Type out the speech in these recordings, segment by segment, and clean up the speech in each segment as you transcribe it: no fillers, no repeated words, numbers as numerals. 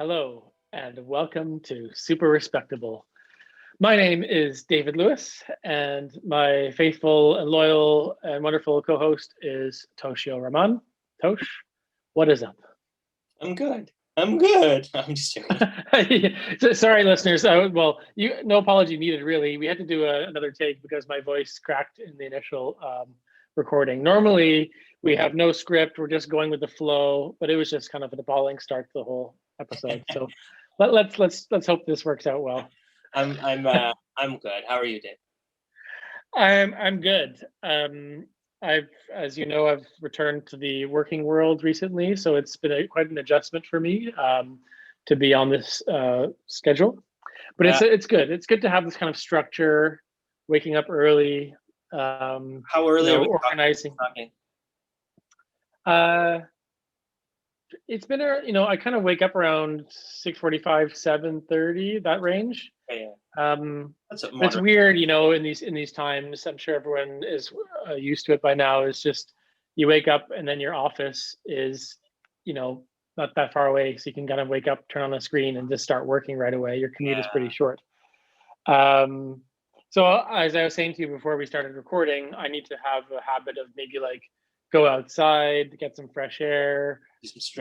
Hello, and welcome to Super Respectable. My name is David Lewis, and my faithful and loyal and wonderful co-host is Toshio Rahman. Tosh, what is up? I'm good. I'm good. I'm just joking. Sorry, listeners. No apology needed, really. We had to do another take because my voice cracked in the initial recording. Normally, we have no script. We're just going with the flow, but it was just kind of an appalling start to the whole episode. So let's hope this works out well. I'm good. How are you, Dave? I'm good. As you know, I've returned to the working world recently, so it's been quite an adjustment for me to be on this schedule. But it's good. It's good to have this kind of structure, waking up early. How early are we organizing? It's been I kind of wake up around 6:45, 7:30, that range. It's weird, in these times. I'm sure everyone is used to it by now. It's just you wake up and then your office is, not that far away, so you can kind of wake up, turn on a screen, and just start working right away. Your commute is pretty short. So as I was saying to you before we started recording, I need to have a habit of maybe like go outside, get some fresh air,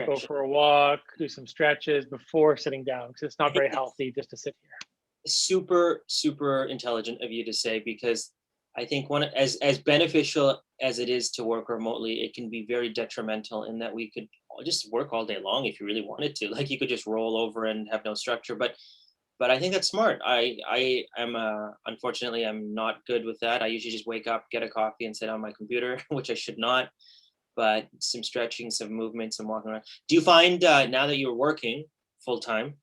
go for a walk, do some stretches before sitting down, because it's not very healthy just to sit here. Super intelligent of you to say, because I think as beneficial as it is to work remotely, it can be very detrimental in that we could just work all day long if you really wanted to. Like you could just roll over and have no structure. But I think that's smart. I am unfortunately I'm not good with that. I usually just wake up, get a coffee, and sit on my computer, which I should not. But some stretching, some movement, some walking around. Do you find now that you're working full time,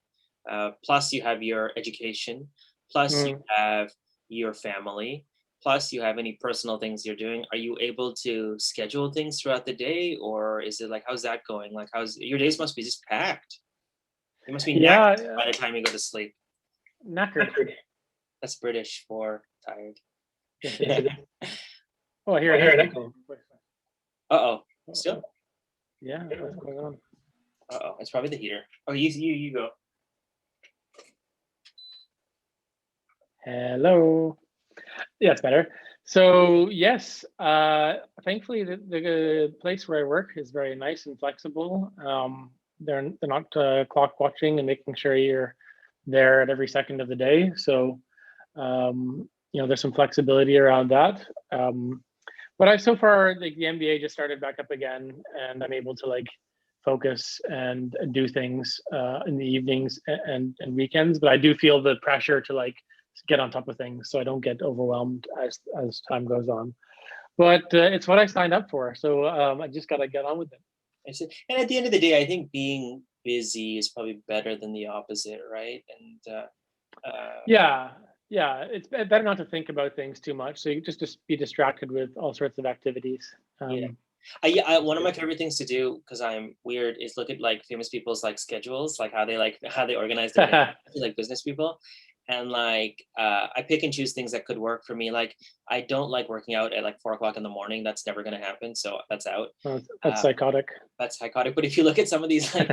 plus you have your education, plus you have your family, plus you have any personal things you're doing, are you able to schedule things throughout the day, or is it like, how's that going? Like, your days must be just packed. You must be knackered by the time you go to sleep. Knackered. That's British for tired. Oh, I hear it. Uh-oh. Still? Yeah, what's going on? Uh-oh, it's probably the heater. Oh, you go. Hello. Yeah, it's better. So yes, thankfully the place where I work is very nice and flexible. They're not clock watching and making sure you're there at every second of the day. So there's some flexibility around that. But so far, like, the MBA just started back up again, and I'm able to like focus and do things in the evenings and weekends. But I do feel the pressure to like get on top of things so I don't get overwhelmed as time goes on. But it's what I signed up for, so I just got to get on with it. And at the end of the day, I think being busy is probably better than the opposite, right? And yeah, it's better not to think about things too much, so you just be distracted with all sorts of activities. One of my favorite things to do, because I'm weird, is look at like famous people's like schedules, like how they organize their day, like business people. And like I pick and choose things that could work for me. Like I don't like working out at like 4 o'clock in the morning. That's never going to happen. So that's out. That's psychotic. That's psychotic. But if you look at some of these like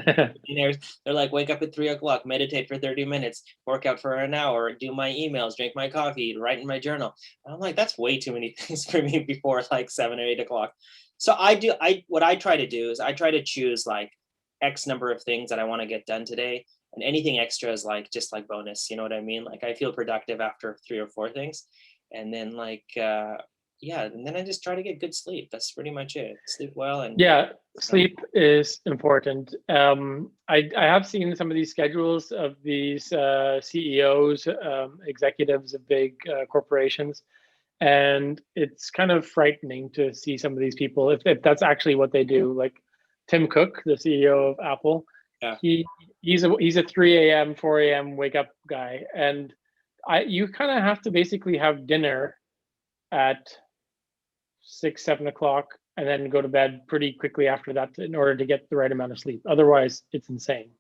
millionaires, they're like, wake up at 3 o'clock, meditate for 30 minutes, work out for an hour, do my emails, drink my coffee, write in my journal. And I'm like, that's way too many things for me before like 7 or 8 o'clock. So what I try to do is I try to choose like X number of things that I want to get done today. And anything extra is like just like bonus, you know what I mean? Like I feel productive after 3 or 4 things, and then like and then I just try to get good sleep. That's pretty much it. Sleep well and sleep is important. I have seen some of these schedules of these CEOs, executives of big corporations, and it's kind of frightening to see some of these people if that's actually what they do. Like Tim Cook, the CEO of Apple. Yeah. He's a 3 a.m., 4 a.m. wake up guy, and you kind of have to basically have dinner at 6, 7 o'clock, and then go to bed pretty quickly after that in order to get the right amount of sleep. Otherwise, it's insane.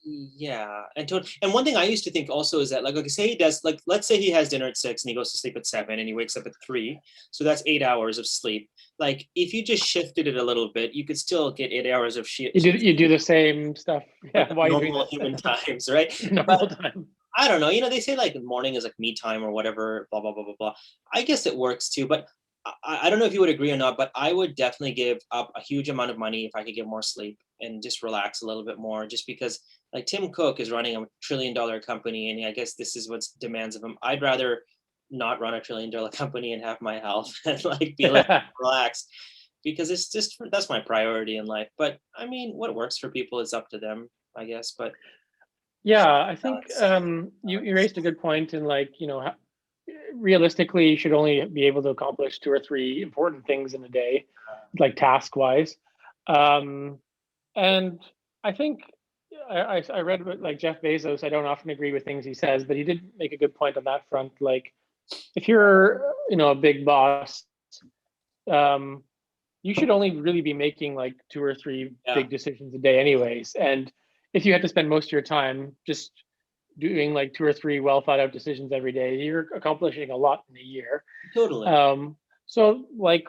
Yeah, and one thing I used to think also is that, like, okay, say he does, like, let's say he has dinner at 6 and he goes to sleep at 7 and he wakes up at 3, so that's 8 hours of sleep. Like, if you just shifted it a little bit, you could still get 8 hours of You do the same stuff. like Yeah, why are you doing normal this? human times, right? Normal time. I don't know. They say like morning is like me time or whatever, blah blah blah blah blah. I guess it works too, but I don't know if you would agree or not. But I would definitely give up a huge amount of money if I could get more sleep and just relax a little bit more. Just because, like, Tim Cook is running a $1 trillion company, and I guess this is what demands of him. I'd rather not run a $1 trillion company and have my health and like be a little relaxed, because it's just that's my priority in life. But I mean, what works for people is up to them, I guess. But Yeah, I think balance. you raised a good point in, like, realistically, you should only be able to accomplish 2 or 3 important things in a day, like task wise. Um, and I think I read about, like, Jeff Bezos. I don't often agree with things he says, but he did make a good point on that front. Like, if you're, a big boss, um, you should only really be making like 2 or 3 Yeah, big decisions a day, anyways. And if you had to spend most of your time just doing like 2 or 3 well thought out decisions every day, you're accomplishing a lot in a year. totally. So, like,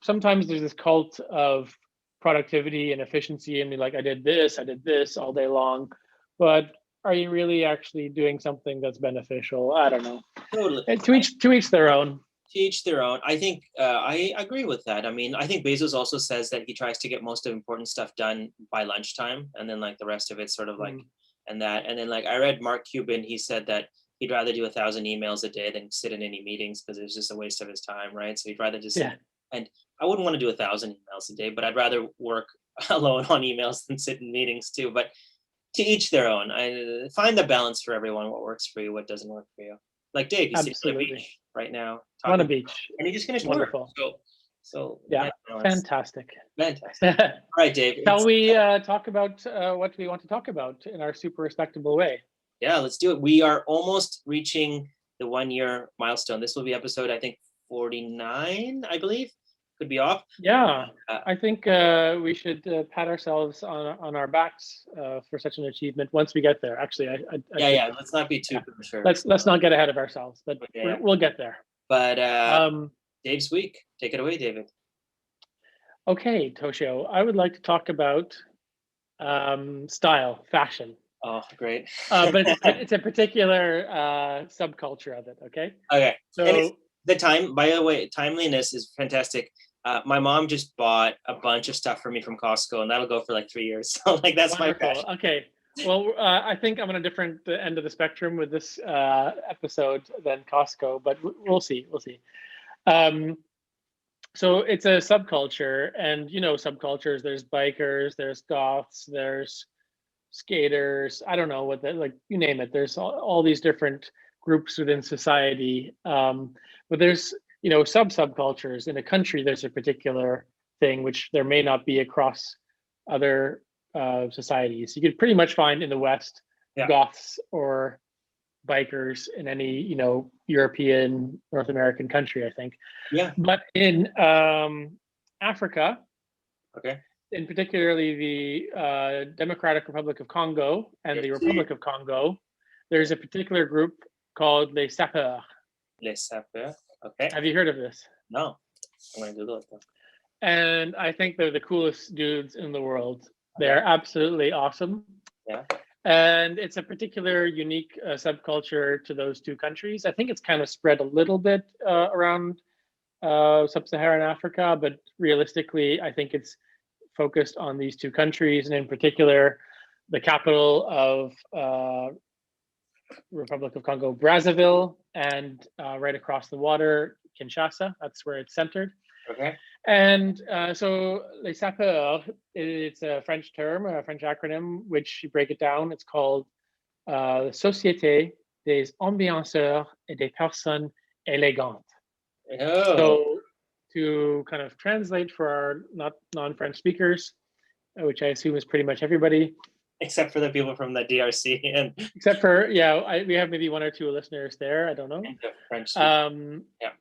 sometimes there's this cult of productivity and efficiency, and be like, I did this all day long, but are you really actually doing something that's beneficial? I don't know. Totally. To each their own. To each their own. I think I agree with that. I mean, I think Bezos also says that he tries to get most of important stuff done by lunchtime, and then like the rest of it's sort of like, Mm, and then like I read Mark Cuban. He said that he'd rather do 1,000 emails a day than sit in any meetings because it's just a waste of his time, right? So he'd rather just sit. yeah, And I wouldn't want to do 1,000 emails a day, but I'd rather work alone on emails than sit in meetings too. But to each their own. I find the balance for everyone. What works for you, what doesn't work for you. Like Dave, he's sitting on a absolutely. beach right now On a talking, beach. and he just finished work. Wonderful. So Yeah, it's fantastic. fantastic. All right, Dave. Shall we talk about what we want to talk about in our super respectable way? Yeah, let's do it. We are almost reaching the 1 year milestone. This will be episode, I think, 49, I believe. Could be off. Yeah, Uh, I think we should pat ourselves on our backs for such an achievement once we get there. Actually, I yeah, should. yeah. Let's not be too Yeah, premature. let's not get ahead of ourselves, but Yeah, yeah. we'll get there. But Um, Dave's week. Take it away, David. okay, Toshio, I would like to talk about style, fashion, Oh, great. but it's a particular subculture of it. Okay, Okay. And it's so the time, by the way, timeliness is fantastic. My mom just bought a bunch of stuff for me from Costco, and that'll go for like 3 years. So like that's my wonderful. passion. Okay, well, I think I'm on a different end of the spectrum with this episode than Costco, but we'll see. We'll see. Um, so it's a subculture, and subcultures. There's bikers, there's goths, there's skaters. I don't know what that, like, you name it. There's all these different groups within society. But there's subcultures in a country. There's a particular thing which there may not be across other societies. You could pretty much find in the West Yeah. goths or bikers in any European, North American country, I think. Yeah. But in Africa, Okay. in particularly the Democratic Republic of Congo and the Yes. Republic of Congo, there's a particular group called Les Sapeurs. Les Sapeurs. Okay. Have you heard of this? No. I'm gonna Google it though. And I think they're the coolest dudes in the world. They're absolutely awesome. Yeah. And it's a particular unique subculture to those two countries. I think it's kind of spread a little bit around sub-Saharan Africa, but realistically, I think it's focused on these two countries, and in particular, the capital of Republic of Congo, Brazzaville, and right across the water, Kinshasa. That's where it's centered. Okay. And so Les Sapeurs, it's a French term, a French acronym, which you break it down, it's called Société des Ambianceurs et des Personnes Élégantes. Oh. So to kind of translate for our non-French speakers, which I assume is pretty much everybody, Except for the people from the DRC and except for we have maybe 1 or 2 listeners there. I don't know. the French. Yeah.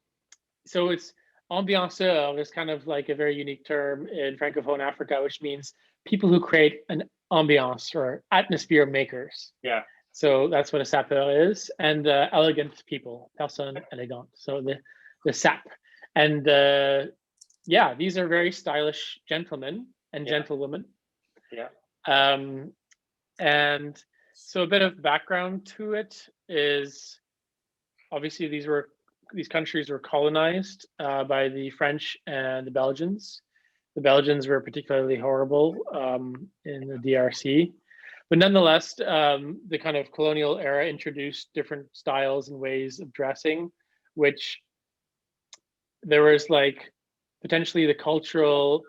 So it's ambianceur is kind of like a very unique term in Francophone Africa, which means people who create an ambiance or atmosphere makers. Yeah. So that's what a sapeur is, and elegant people, personne élégante. So the sap, and yeah, these are very stylish gentlemen and gentlewomen. Yeah. And so a bit of background to it is obviously these countries were colonized by the French and the Belgians. The Belgians were particularly horrible in the DRC. But nonetheless, the kind of colonial era introduced different styles and ways of dressing, which there was like potentially the cultural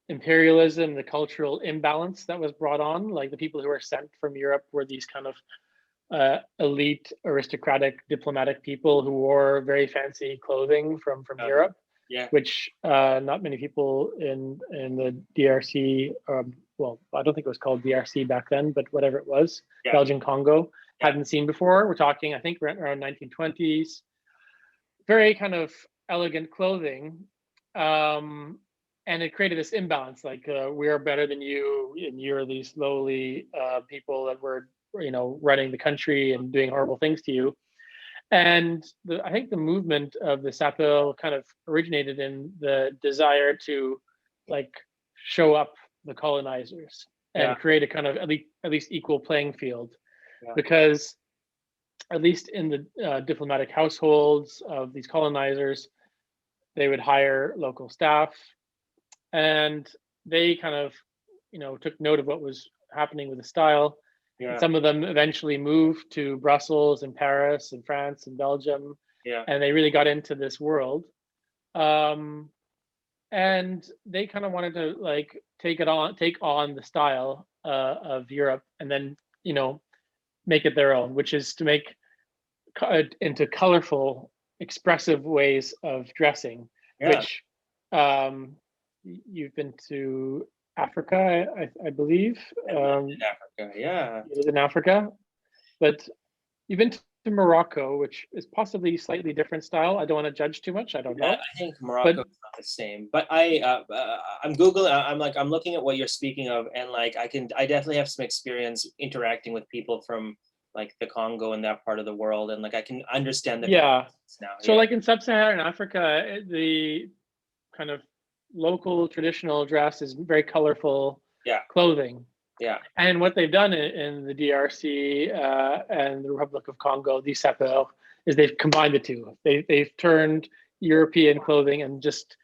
imperialism, the cultural imbalance that was brought on. Like the people who were sent from Europe were these kind of elite, aristocratic, diplomatic people who wore very fancy clothing from Europe. Yeah. Which not many people in the DRC, well, I don't think it was called DRC back then, but whatever it was, Belgian Congo, hadn't seen before. We're talking, I think, around 1920s. Very kind of elegant clothing, and it created this imbalance. Like we're better than you, and you're these lowly people that were, running the country and doing horrible things to you. And I think the movement of the sapeur kind of originated in the desire to like show up the colonizers and create a kind of at least equal playing field, because at least in the diplomatic households of these colonizers, they would hire local staff, and they kind of took note of what was happening with the style. Yeah. Some of them eventually moved to Brussels and Paris and France and Belgium, and they really got into this world. And they kind of wanted to like take on the style of Europe, and then make it their own, which is to make into colorful, expressive ways of dressing. Which you've been to Africa, I believe. In Africa, yeah. You live in Africa, but you've been to Morocco, which is possibly slightly different style. I don't want to judge too much. I don't know. I think Morocco is not the same. But I'm Googling. I'm looking at what you're speaking of, and like I definitely have some experience interacting with people from like the Congo and that part of the world, and like I can understand the now. So like in sub-Saharan Africa, the kind of local traditional dress is very colorful clothing. Yeah. And what they've done in the DRC and the Republic of Congo, these sapeurs, is they've combined the two. They've turned European clothing and just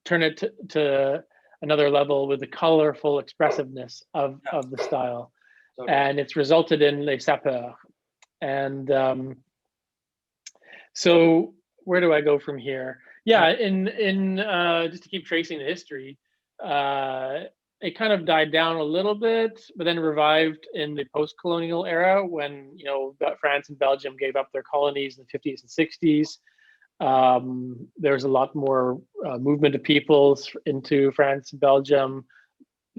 turn it to another level with the colorful expressiveness of the style. Okay. And it's resulted in Les Sapeurs. And so where do I go from here? Yeah, in just to keep tracing the history, it kind of died down a little bit, but then revived in the post-colonial era when France and Belgium gave up their colonies in the 50s and 60s. There was a lot more movement of peoples into France and Belgium.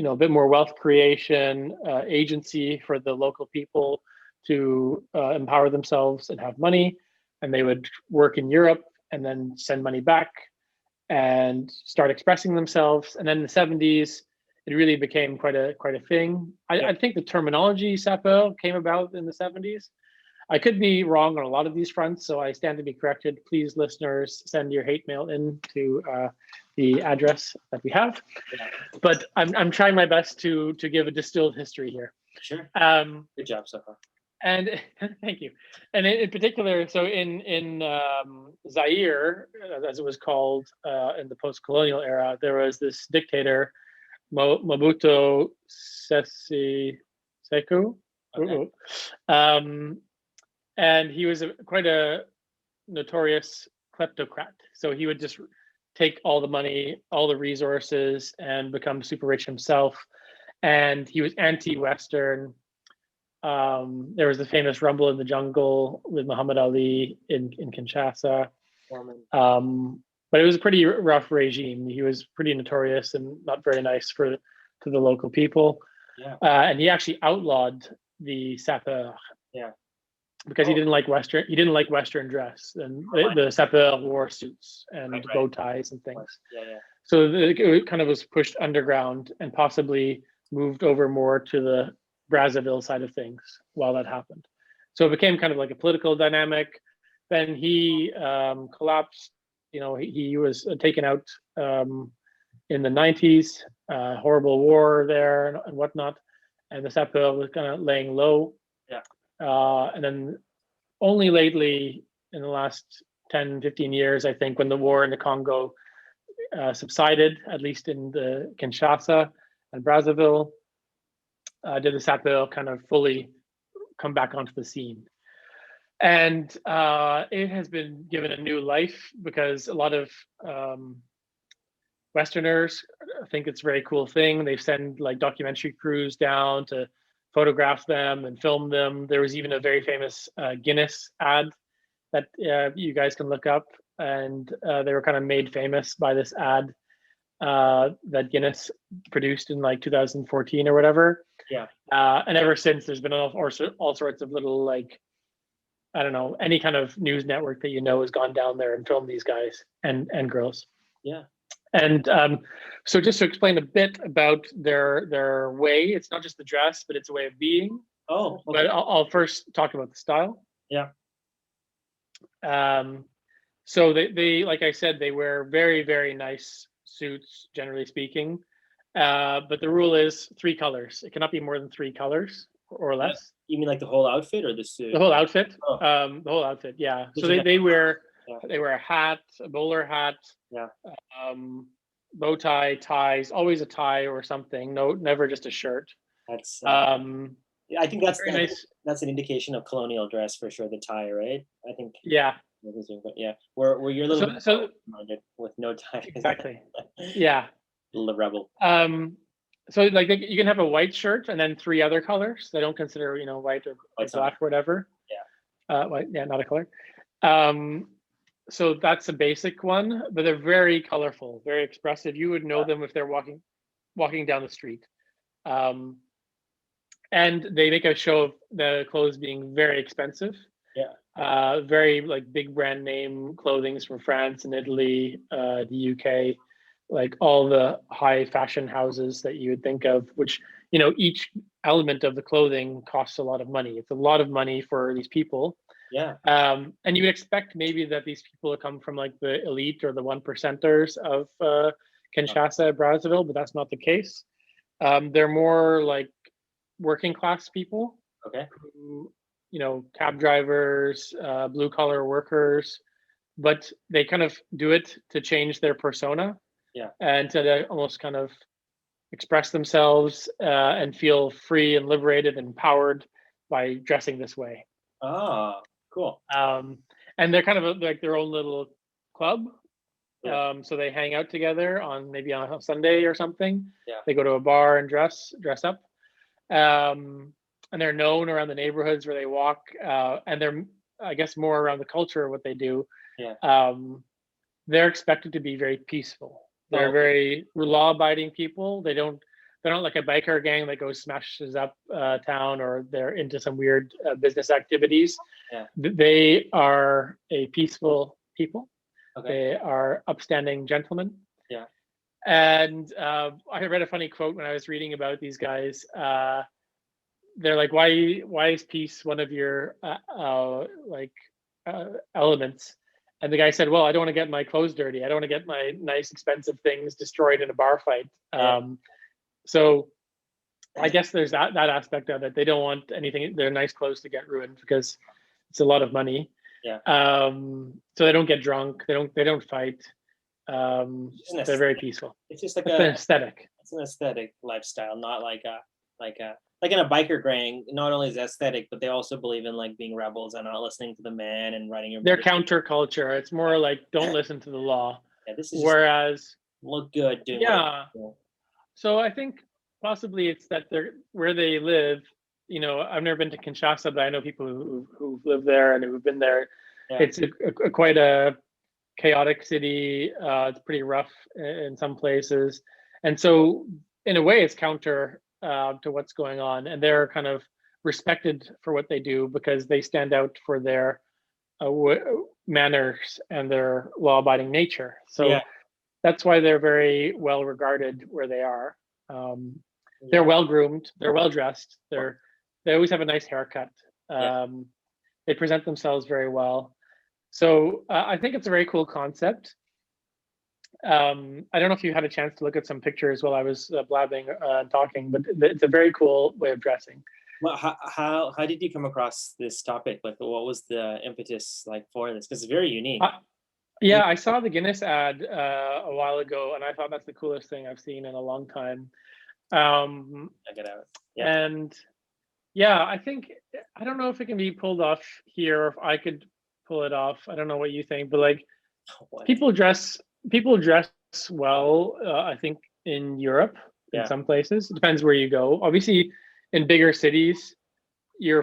A bit more wealth creation, agency for the local people to empower themselves and have money, and they would work in Europe and then send money back and start expressing themselves. And then in the 70s, it really became quite a thing. I think the terminology sapeur came about in the 70s. I could be wrong on a lot of these fronts, so I stand to be corrected. Please, listeners, send your hate mail in to the address that we have. But I'm trying my best to give a distilled history here. Sure. Good job so far. And thank you. And in particular, so in Zaire, as it was called in the post-colonial era, there was this dictator, Mobutu Sese Seko. Okay. And he was quite a notorious kleptocrat. So he would just take all the money, all the resources, and become super rich himself. And he was anti-Western. There was the famous Rumble in the Jungle with Muhammad Ali in Kinshasa. But it was a pretty rough regime. He was pretty notorious and not very nice to the local people. Yeah. And he actually outlawed the sapeur. Yeah. because he didn't like Western dress, and the Sapeurs wore suits and bow ties and things. Yeah. So it kind of was pushed underground and possibly moved over more to the Brazzaville side of things while that happened. So it became kind of like a political dynamic. Then he collapsed. He was taken out in the 90s, horrible war there and whatnot. And the Sapeurs was kind of laying low. Yeah. And then only lately, in the last 10, 15 years, I think, when the war in the Congo subsided, at least in the Kinshasa and Brazzaville, did the Sapeurs kind of fully come back onto the scene. And it has been given a new life because a lot of Westerners think it's a very cool thing. They send like documentary crews down to photograph them and film them. There was even a very famous Guinness ad that you guys can look up, and they were kind of made famous by this ad that Guinness produced in like 2014 or whatever. Yeah. And ever since, there's been all sorts of little, like, I don't know, any kind of news network that has gone down there and filmed these guys and girls. Yeah. And so just to explain a bit about their way, it's not just the dress, but it's a way of being. Oh, okay. But I'll first talk about the style. Yeah. So they like I said, they wear very, very nice suits, generally speaking. But the rule is 3 colors. It cannot be more than 3 colors or less. You mean like the whole outfit or the suit? The whole outfit. Oh. The whole outfit. Yeah. So they wear a hat, a bowler hat. Yeah. Bow tie, ties, always a tie or something. No, never just a shirt. That's. Yeah, I think that's nice. That's an indication of colonial dress for sure. The tie, right? I think. Yeah. But yeah, where you're a little bit minded with no tie. Exactly. Yeah. The rebel. So like you can have a white shirt and then 3 other colors. They don't consider white or black or whatever. Yeah. White, yeah, not a color. So that's a basic one, but they're very colorful, very expressive. You would know them if they're walking down the street. And they make a show of the clothes being very expensive. Yeah. Very like big brand name clothing from France and Italy, the UK, like all the high fashion houses that you would think of, which, each element of the clothing costs a lot of money. It's a lot of money for these people. Yeah. And you would expect maybe that these people come from like the elite or the 1%ers of Kinshasa, Brazzaville, but that's not the case. They're more like working class people. Okay. Who, cab drivers, blue collar workers, but they kind of do it to change their persona. Yeah. And to almost kind of express themselves and feel free and liberated and empowered by dressing this way. Ah, cool. And they're kind of like their own little club. Yeah. So they hang out together maybe on a Sunday or something. Yeah. They go to a bar and dress up. And they're known around the neighborhoods where they walk. And they're, I guess, more around the culture of what they do. Yeah. They're expected to be very peaceful. They're very law-abiding people. They're not like a biker gang that goes smashes up town, or they're into some weird business activities. Yeah. They are a peaceful people. Okay. They are upstanding gentlemen. Yeah. And I read a funny quote when I was reading about these guys. They're like, why is peace one of your elements? And the guy said, well, I don't want to get my clothes dirty. I don't want to get my nice, expensive things destroyed in a bar fight. Yeah. So I guess there's that aspect of it. They don't want their nice clothes to get ruined because it's a lot of money. Yeah. So they don't get drunk. They don't fight. They're very peaceful. It's just like an aesthetic. It's an aesthetic lifestyle, not like in a biker gang. Not only is it aesthetic, but they also believe in like being rebels and not listening to the man and writing your. They're counterculture. It's more like don't listen to the law. Yeah, this is whereas look good doing. Yeah. So I think possibly it's that where they live. I've never been to Kinshasa, but I know people who live there and who've been there. Yeah. It's quite a chaotic city. It's pretty rough in some places, and so in a way, it's counter to what's going on. And they're kind of respected for what they do because they stand out for their manners and their law-abiding nature. So Yeah. that's why they're very well regarded where they are. They're Yeah. well groomed, they're well dressed, they always have a nice haircut. Yeah. They present themselves very well. So I think it's a very cool concept. I don't know if you had a chance to look at some pictures while I was blabbing and talking, but it's a very cool way of dressing. Well, how did you come across this topic? Like, what was the impetus like for this? Because it's very unique. Yeah, I saw the Guinness ad a while ago, and I thought that's the coolest thing I've seen in a long time. Check it out. Yeah. And yeah, I don't know if it can be pulled off here, or if I could pull it off. I don't know what you think, but like What? people dress well. I think in Europe, in Yeah. some places, it depends where you go. Obviously, in bigger cities, you're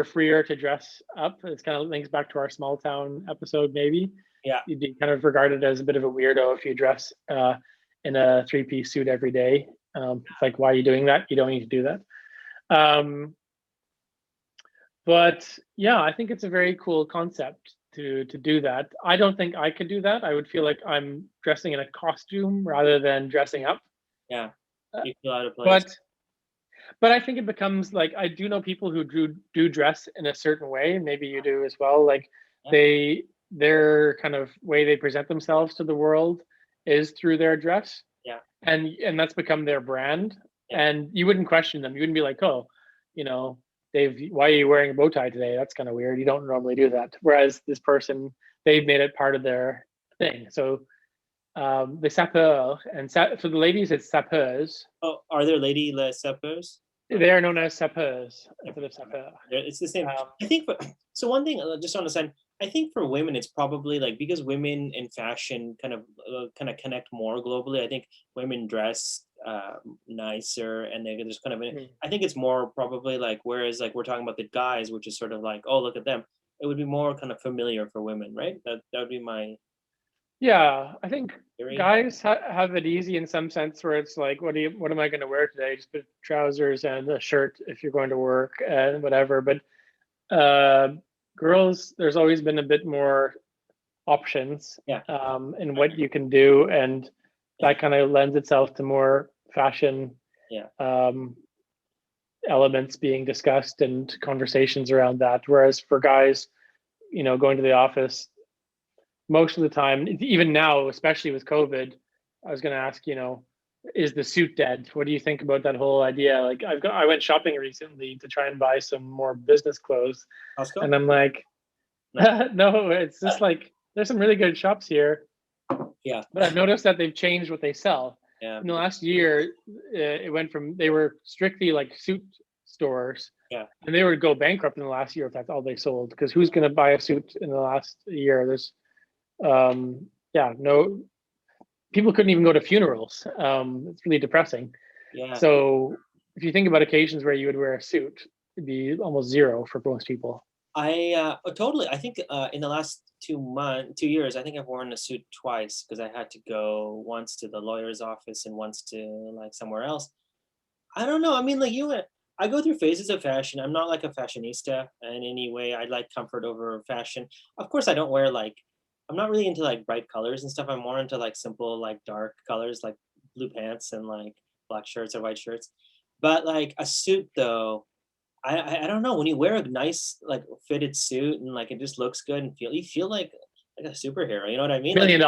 freer to dress up. It's kind of links back to our small town episode, maybe. Yeah. You'd be kind of regarded as a bit of a weirdo if you dress in a three-piece suit every day. It's like, why are you doing that? You don't need to do that. But yeah, I think it's a very cool concept to do that. I don't think I could do that. I would feel like I'm dressing in a costume rather than dressing up. Yeah. You feel out of place. But I think it becomes like, I do know people who do dress in a certain way. Maybe you do as well. Like their kind of way they present themselves to the world is through their dress. Yeah. And that's become their brand. Yeah. And you wouldn't question them. You wouldn't be like, oh, Dave, why are you wearing a bow tie today? That's kind of weird. You don't normally do that. Whereas this person, they've made it part of their thing. So Les Sapeurs, and for the ladies, it's Sapeurs. Oh, are there lady Les Sapeurs? They are known as Sapeurs instead of Sapeur. It's the same. I think so. One thing, just on the side, I think for women, it's probably like because women in fashion kind of connect more globally. I think women dress nicer, and they just kind of. I think it's more probably like whereas like we're talking about the guys, which is sort of like, oh, look at them. It would be more kind of familiar for women, right? That would be my. Yeah, I think theory. Guys have it easy in some sense where it's like, what am I going to wear today? Just put trousers and a shirt if you're going to work and whatever. But girls, there's always been a bit more options in what you can do, and that kind of lends itself to more fashion elements being discussed and conversations around that. Whereas for guys, going to the office, most of the time, even now, especially with COVID, I was going to ask, is the suit dead? What do you think about that whole idea? Like, I went shopping recently to try and buy some more business clothes, and I'm like, no, it's just like there's some really good shops here. Yeah, but I've noticed that they've changed what they sell. Yeah. In the last year, it went from they were strictly like suit stores. Yeah. And they would go bankrupt in the last year if that's all they sold. Because who's going to buy a suit in the last year? There's no people couldn't even go to funerals. It's really depressing. Yeah. So if you think about occasions where you would wear a suit, it'd be almost zero for most people. Totally. I think in the last 2 years, I think I've worn a suit twice because I had to go once to the lawyer's office and once to like somewhere else. I don't know. I mean, like I go through phases of fashion. I'm not like a fashionista in any way. I like comfort over fashion. Of course, I don't wear I'm not really into like bright colors and stuff. I'm more into like simple, like dark colors, like blue pants and like black shirts or white shirts. But like a suit though, I don't know. When you wear a nice like fitted suit and like it just looks good and you feel like a superhero. You know what I mean? $1 million,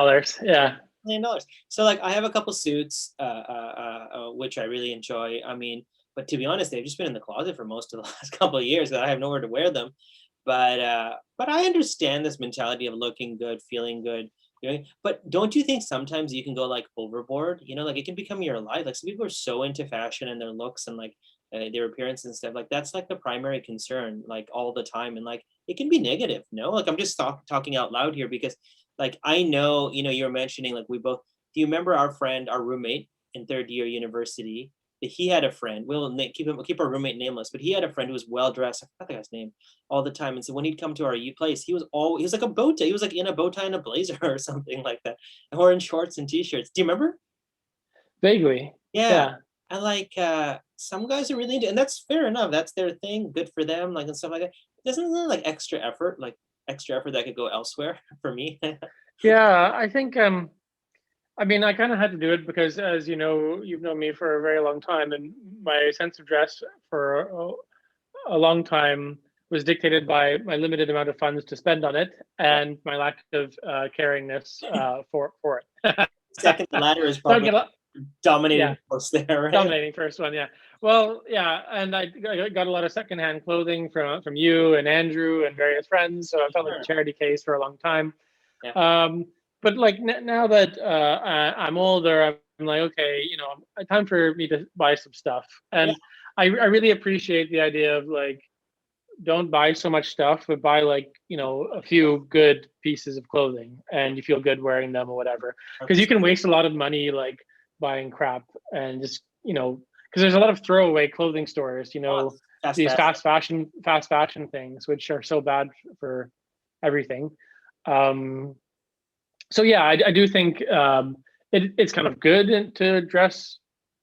yeah. $1 million. So like I have a couple suits which I really enjoy. I mean, but to be honest, they've just been in the closet for most of the last couple of years because I have nowhere to wear them. But I understand this mentality of looking good, feeling good. But don't you think sometimes you can go like overboard? Like it can become your life. Like some people are so into fashion and their looks and like their appearance and stuff. Like that's like the primary concern, like all the time, and like it can be negative. No, like I'm just talking out loud here because, like I know, you're mentioning like we both. Do you remember our roommate in third year university? He had a friend. We'll keep our roommate nameless, but he had a friend who was well dressed. I forgot the guy's name all the time. And so when he'd come to our place, he was like a bow tie. He was like in a bow tie and a blazer or something like that, or in shorts and t-shirts. Do you remember? Vaguely. Yeah. And like some guys are really into, and that's fair enough. That's their thing, good for them, like and stuff like that. Doesn't really like extra effort that could go elsewhere for me. Yeah, I think I mean I kind of had to do it because as you know, you've known me for a very long time and my sense of dress for a long time was dictated by my limited amount of funds to spend on it Yeah. and my lack of caringness for it. Second, the latter is So I probably get a, yeah, dominating force there, right? dominating first one, yeah. Well, yeah, and I got a lot of secondhand clothing from you and Andrew and various friends, so I felt like a Sure. charity case for a long time. Yeah. But like now that I'm older, I'm like, okay, time for me to buy some stuff, Yeah. and I really appreciate the idea of like don't buy so much stuff, but buy like a few good pieces of clothing, and you feel good wearing them or whatever. Because you 100%. can waste a lot of money like buying crap and just because there's a lot of throwaway clothing stores. Oh, it's fast These fashion. fast fashion things, which are so bad for everything. Um, so yeah, I do think it's kind of good to dress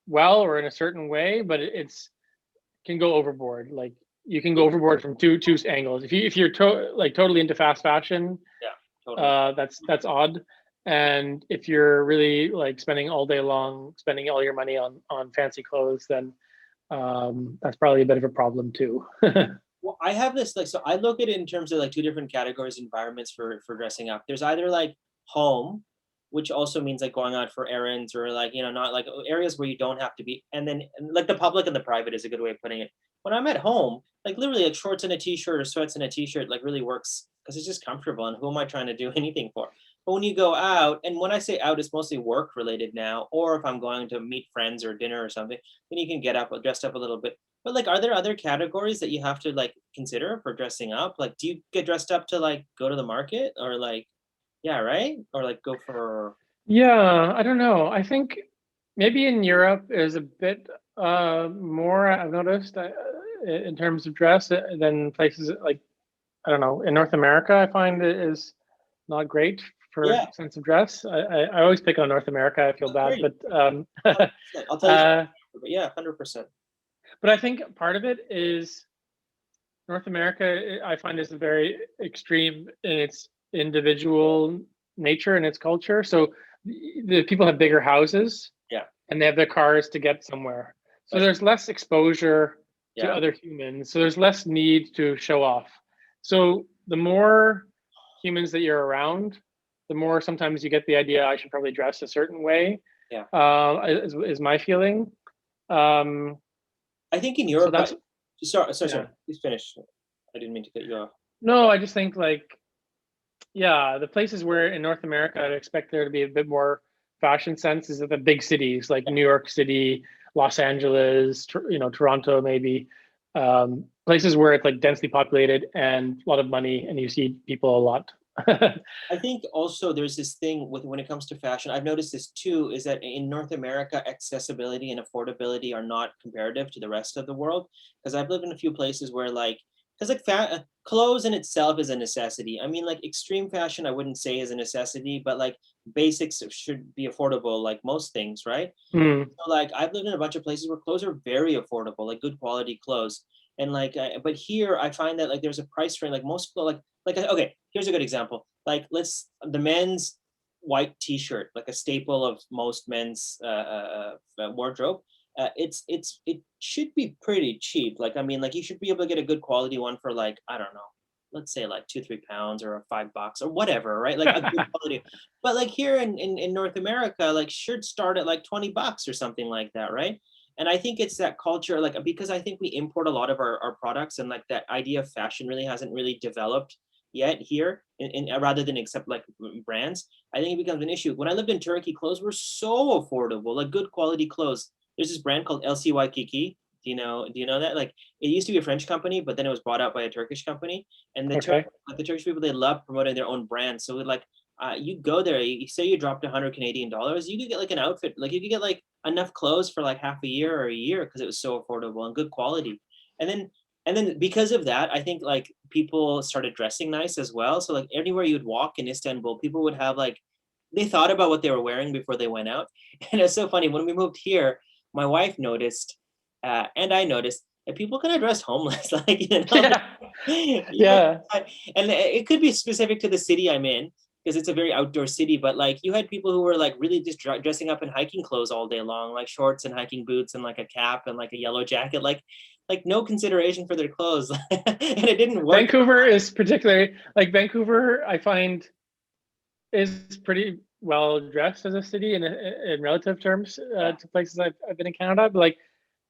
well or in a certain way, but it's can go overboard. Like you can go overboard from two angles. If you're like totally into fast fashion, Yeah, totally. that's odd. And if you're really like spending all day long, spending all your money on fancy clothes, then that's probably a bit of a problem too. Well, I have this like, so I look at it in terms of like two different categories environments for dressing up. There's either like home, which also means like going out for errands or like, not like areas where you don't have to be. And then and, like the public and the private is a good way of putting it. When I'm at home, like literally like shorts and a t-shirt or sweats and a t-shirt like really works because it's just comfortable and who am I trying to do anything for? But when you go out, and when I say out, it's mostly work related now, or if I'm going to meet friends or dinner or something, then you can get up dressed up a little bit. But like, are there other categories that you have to like consider for dressing up? Like, do you get dressed up to like go to the market or like, yeah, right? Or like go for, Yeah, I don't know. I think maybe in Europe is a bit more I've noticed in terms of dress than places like I don't know in North America. I find it is not great for yeah, sense of dress. I always pick on North America. I feel that's bad, great. but 100%. I'll tell you, uh, but yeah, 100%. but I think part of it is North America. I find is very extreme in its individual nature and its culture. So the people have bigger houses Yeah, and they have their cars to get somewhere. So that's, there's less exposure to yeah, other humans. So there's less need to show off. So the more humans that you're around, the more sometimes you get the idea I should probably dress a certain way. yeah. Is my feeling. Um, I think in so Europe, that's sorry. yeah. Please finish. I didn't mean to cut you off. No, I just think like yeah, the places where in North America I'd expect there to be a bit more fashion sense is at the big cities like New York City, Los Angeles, Toronto, maybe places where it's like densely populated and a lot of money, and you see people a lot. I think also there's this thing with when it comes to fashion. I've noticed this too, is that in North America, accessibility and affordability are not comparative to the rest of the world. Because I've lived in a few places where like, because like clothes in itself is a necessity. I mean, like extreme fashion, I wouldn't say is a necessity, but like basics should be affordable, like most things, right? Mm, So, like I've lived in a bunch of places where clothes are very affordable, like good quality clothes. And like, but here I find that like there's a price range. Like most okay, here's a good example. Like the men's white T-shirt, like a staple of most men's wardrobe. It should be pretty cheap. Like I mean, like you should be able to get a good quality one for like I don't know, let's say like 2 3 pounds or $5 or whatever, right? Like a good quality. But like here in North America, like shirts start at like $20 or something like that, right? And I think it's that culture, like because I think we import a lot of our products and like that idea of fashion really hasn't really developed yet here rather than accept like brands. I think it becomes an issue. When I lived in Turkey, clothes were so affordable, like good quality clothes. There's this brand called LCY Kiki. Do you know that? Like it used to be a French company, but then it was bought out by a Turkish company. And okay. the Turkish people, they love promoting their own brand. So like you go there, you say you dropped 100 Canadian dollars, you could get like an outfit, like you could get like enough clothes for like half a year or a year because it was so affordable and good quality. And then because of that, I think like people started dressing nice as well. So like anywhere you'd walk in Istanbul, people would have like they thought about what they were wearing before they went out. And it's so funny when we moved here, my wife noticed And I noticed that people kind of dressed homeless, like, Yeah, you know, yeah. and it could be specific to the city I'm in because it's a very outdoor city. But like, you had people who were like really just dressing up in hiking clothes all day long, like shorts and hiking boots and like a cap and like a yellow jacket, like no consideration for their clothes, and it didn't work. Vancouver is particularly like Vancouver, I find is pretty well dressed as a city in relative terms Yeah, to places I've been in Canada. But like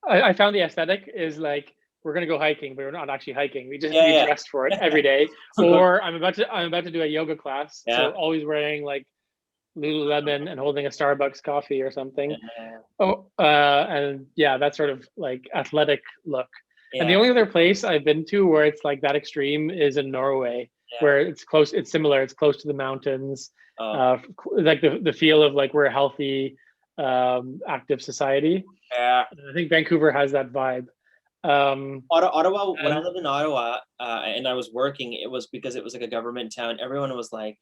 I found the aesthetic is like we're gonna go hiking, but we're not actually hiking. We just have to be yeah, dressed for it every day. yeah. Or I'm about to do a yoga class, so Yeah. always wearing like Lululemon and holding a Starbucks coffee or something. Yeah. Oh, and yeah, that sort of like athletic look. And the Yeah. only other place I've been to where it's like that extreme is in Norway, Yeah. where it's close. It's similar. It's close to the mountains. Oh, Like the feel of like we're a healthy, active society. yeah. And I think Vancouver has that vibe. Um, Ottawa, when I and lived in Ottawa, and I was working, it was because it was like a government town. Everyone was like,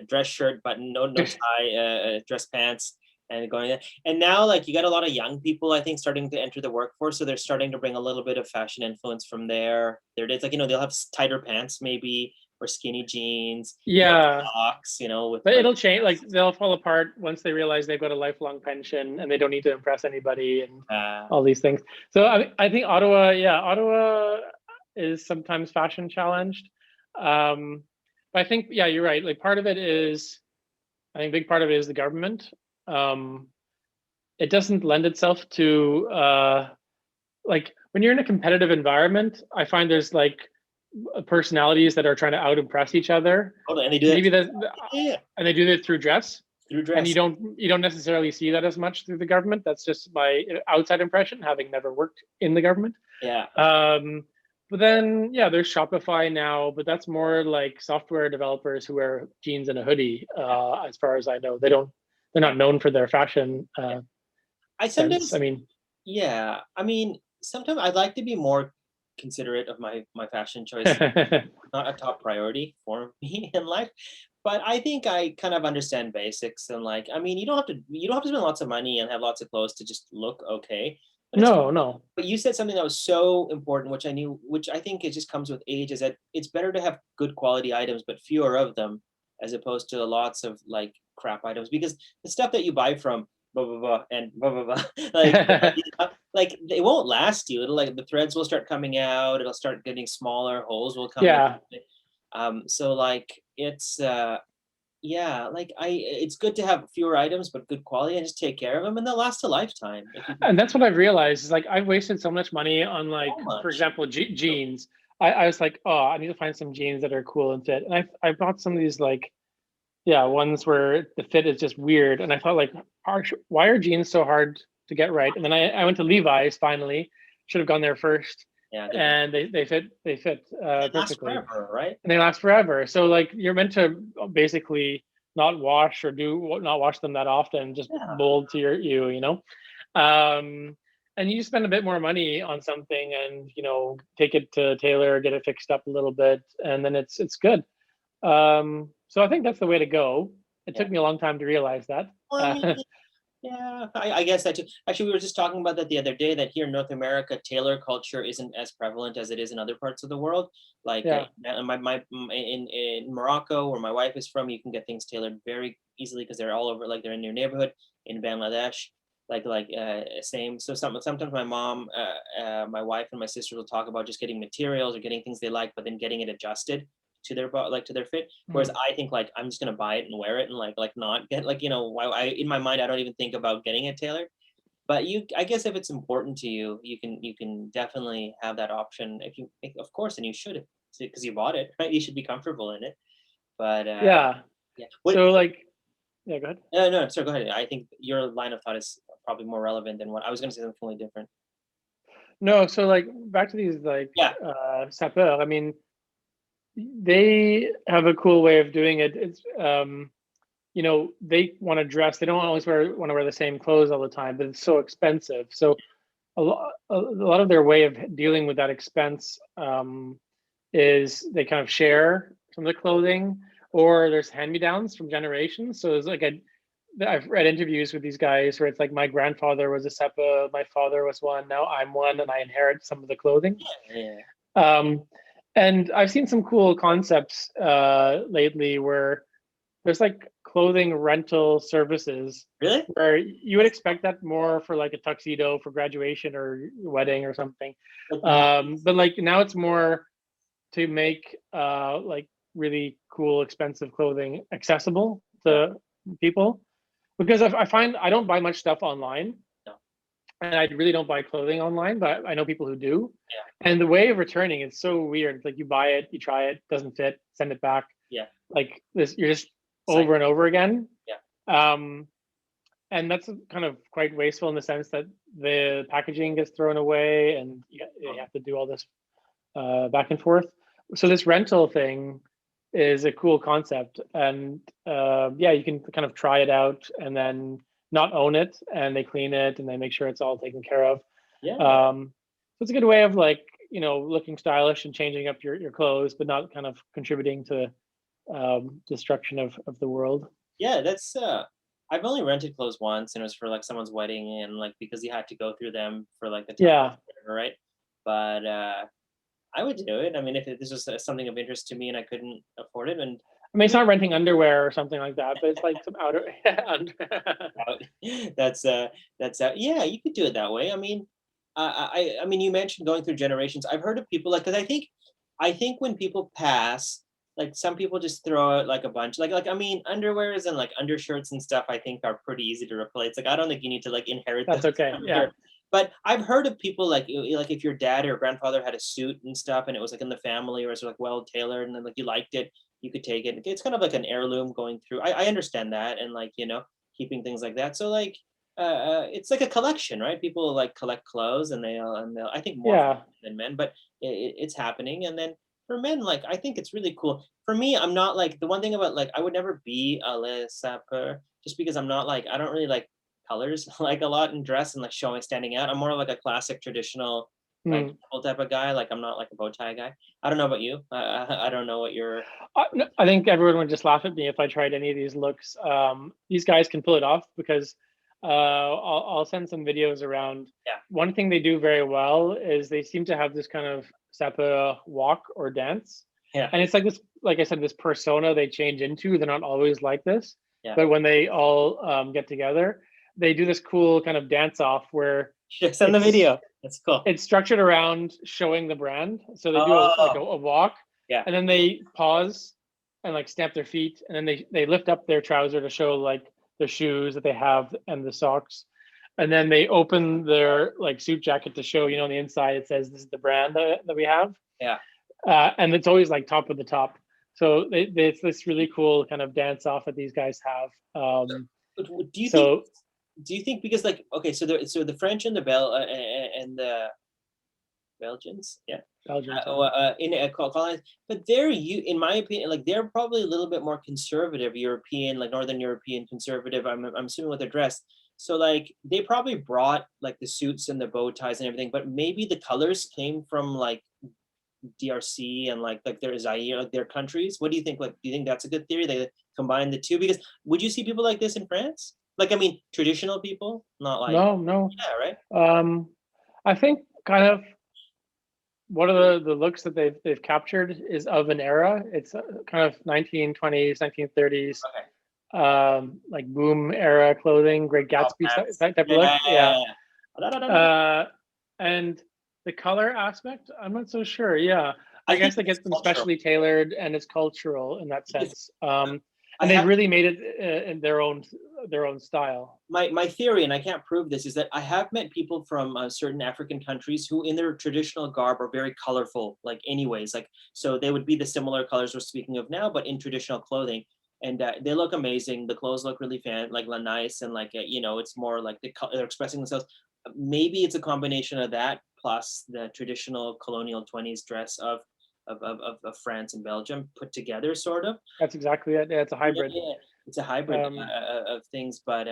dress shirt, button, no tie, dress pants, and going there. And now, like, you got a lot of young people, I think, starting to enter the workforce, so they're starting to bring a little bit of fashion influence from there. There it is, like, they'll have tighter pants maybe, or skinny jeans, no yeah, socks, with but like, it'll change. Like they'll fall apart once they realize they've got a lifelong pension and they don't need to impress anybody and uh, all these things. So I think Ottawa, yeah, Ottawa is sometimes fashion challenged. But I think, yeah, you're right. Like part of it is, I think a big part of it is the government. Um, it doesn't lend itself to like when you're in a competitive environment, I find there's like personalities that are trying to out impress each other. hold on, and they do that. Maybe that, Yeah, and they do that through dress. through And you dress. don't necessarily see that as much through the government. That's just my outside impression, having never worked in the government. Yeah, Um, but then, yeah, there's Shopify now, but that's more like software developers who wear jeans and a hoodie. yeah, As far as I know, they're yeah, not known for their fashion yeah. I sense. I sometimes, mean, yeah. I mean, sometimes I'd like to be more considerate of my fashion choice. Not a top priority for me in life, but I think I kind of understand basics and like, I mean, you don't have to spend lots of money and have lots of clothes to just look okay. But it's no, no, but you said something that was so important, which I think it just comes with age, is that it's better to have good quality items, but fewer of them, as opposed to lots of like crap items. Because the stuff that you buy from blah blah blah and blah blah blah, like it won't last you. It'll like the threads will start coming out. It'll start getting smaller. Holes will come in. yeah. So like yeah, like it's good to have fewer items but good quality and just take care of them and they'll last a lifetime if you can And that's what I've realized is like I've wasted so much money on like, so for much. example, jeans. I was like, oh, I need to find some jeans that are cool and fit. And I bought some of these like, yeah, ones where the fit is just weird. And I thought like, why are jeans so hard to get right? And then I went to Levi's finally. Should have gone there first, Yeah, and they fit they last perfectly, forever, right? and they last forever. So like you're meant to basically not wash or do not wash them that often, just Yeah, mold to um, and you spend a bit more money on something, and take it to tailor, get it fixed up a little bit, and then it's good. So I think that's the way to go. It yeah. took me a long time to realize that. Well, I mean, yeah, I guess that too. Actually, we were just talking about that the other day. That here in North America, tailor culture isn't as prevalent as it is in other parts of the world. Like Yeah, in Morocco, where my wife is from, you can get things tailored very easily because they're all over. Like they're in your neighborhood. In Bangladesh, same. So sometimes my mom, my wife, and my sister will talk about just getting materials or getting things they like, but then getting it adjusted to their to their fit. Whereas mm, I think like I'm just gonna buy it and wear it and like not get like why I in my mind I don't even think about getting it tailored. But I guess if it's important to you, you can definitely have that option of course, and you should because you bought it, right? You should be comfortable in it. But yeah. yeah, So like, yeah, go ahead. no, sorry, go ahead. I think your line of thought is probably more relevant than what I was gonna say something completely different. No, so like back to these like Yeah, sapeurs. I mean, they have a cool way of doing it. It's they want to dress. They don't always want to wear the same clothes all the time, but it's so expensive. So a lot of their way of dealing with that expense is they kind of share some of the clothing, or there's hand-me-downs from generations. So there's like I've read interviews with these guys where it's like my grandfather was a Sepa, my father was one, now I'm one, and I inherit some of the clothing. Yeah. Um, and I've seen some cool concepts lately where there's like clothing rental services Really? where you would expect that more for like a tuxedo for graduation or wedding or something. Like, But like now it's more to make like really cool, expensive clothing accessible yeah. to people because I find I don't buy much stuff online, No. and I really don't buy clothing online, but I know people who do. Yeah. And the way of returning is so weird. It's like you buy it, you try it, doesn't fit, send it back. Yeah. Like this, you're just Psych. over and over again. Yeah. Um, and that's kind of quite wasteful in the sense that the packaging gets thrown away, and you have to do all this back and forth. So this rental thing is a cool concept, and yeah, you can kind of try it out and then not own it, and they clean it and they make sure it's all taken care of. Yeah. So it's a good way of like looking stylish and changing up your clothes, but not kind of contributing to destruction of the world. Yeah, that's I've only rented clothes once and it was for like someone's wedding and like because you had to go through them for like the time, Yeah, whatever, right? But I would do it. I mean, if this was something of interest to me and I couldn't afford it, and I mean it's not renting underwear or something like that, but it's like some outer. out, that's yeah, you could do it that way. I mean, I mean, you mentioned going through generations. I've heard of people like because I think when people pass, like some people just throw out like a bunch, like I mean, underwears and like undershirts and stuff. I think are pretty easy to replace. Like I don't think you need to like inherit them. That's okay. Yeah, But I've heard of people like like if your dad or grandfather had a suit and stuff, and it was like in the family or it was like well tailored, and then like you liked it, you could take it. It's kind of like an heirloom going through. I understand that, and like keeping things like that. So like it's like a collection, right? People like collect clothes, and they'll I think more yeah, than men, but it's happening. And then for men, like I think it's really cool. For me, I'm not like the one thing about like I would never be a Les Sapeurs just because I'm not like I don't really like colors like a lot in dress and like showing standing out. I'm more like a classic traditional like hmm. old type of guy. Like I'm not like a bow tie guy. I don't know about you. I don't know what your No, I think everyone would just laugh at me if I tried any of these looks. These guys can pull it off because I'll send some videos around. yeah One thing they do very well is they seem to have this kind of Sapa walk or dance. yeah And it's like this, like I said, this persona they change into. They're not always like this, yeah. but when they all get together, they do this cool kind of dance off where Should send the it's video. That's cool. it's structured around showing the brand. So they do like Oh a walk, yeah and then they pause and like stamp their feet, and then they lift up their trouser to show like the shoes that they have and the socks, and then they open their like suit jacket to show on the inside it says this is the brand that we have, yeah. and it's always like top of the top. So it's this really cool kind of dance off that these guys have. But do you think? So Do you think because like okay, so the French and the and the Belgians, yeah, Belgians, in colonize, but they're you in my opinion, like they're probably a little bit more conservative European, like Northern European conservative. I'm assuming with their dress. So like they probably brought like the suits and the bow ties and everything, but maybe the colors came from like DRC and like their Zaire, like their countries. What do you think? Like, do you think that's a good theory? They combine the two because would you see people like this in France? Like, I mean, traditional people, not like no, no. yeah, right? I think kind of one of the looks that they've captured is of an era. It's kind of 1920s, 1930s, Okay. like boom era clothing, Great Top Gatsby hats. type of Yeah, look. yeah, Yeah. yeah, yeah. And the color aspect, I'm not so sure. Yeah, I I think guess they it's get them cultural. specially tailored, and it's cultural in that Because sense. I And they've have really made it in their own style. my theory, and I can't prove this, is that I have met people from certain African countries who, in their traditional garb, are very colorful. Like, anyways, like so they would be the similar colors we're speaking of now, but in traditional clothing, and they look amazing. The clothes look really like nice, and like it's more like they're expressing themselves. Maybe it's a combination of that plus the traditional colonial 20s dress of France and Belgium put together, sort of. That's exactly it. Yeah, it's a Yeah, hybrid. yeah. it's a hybrid Um, of things, but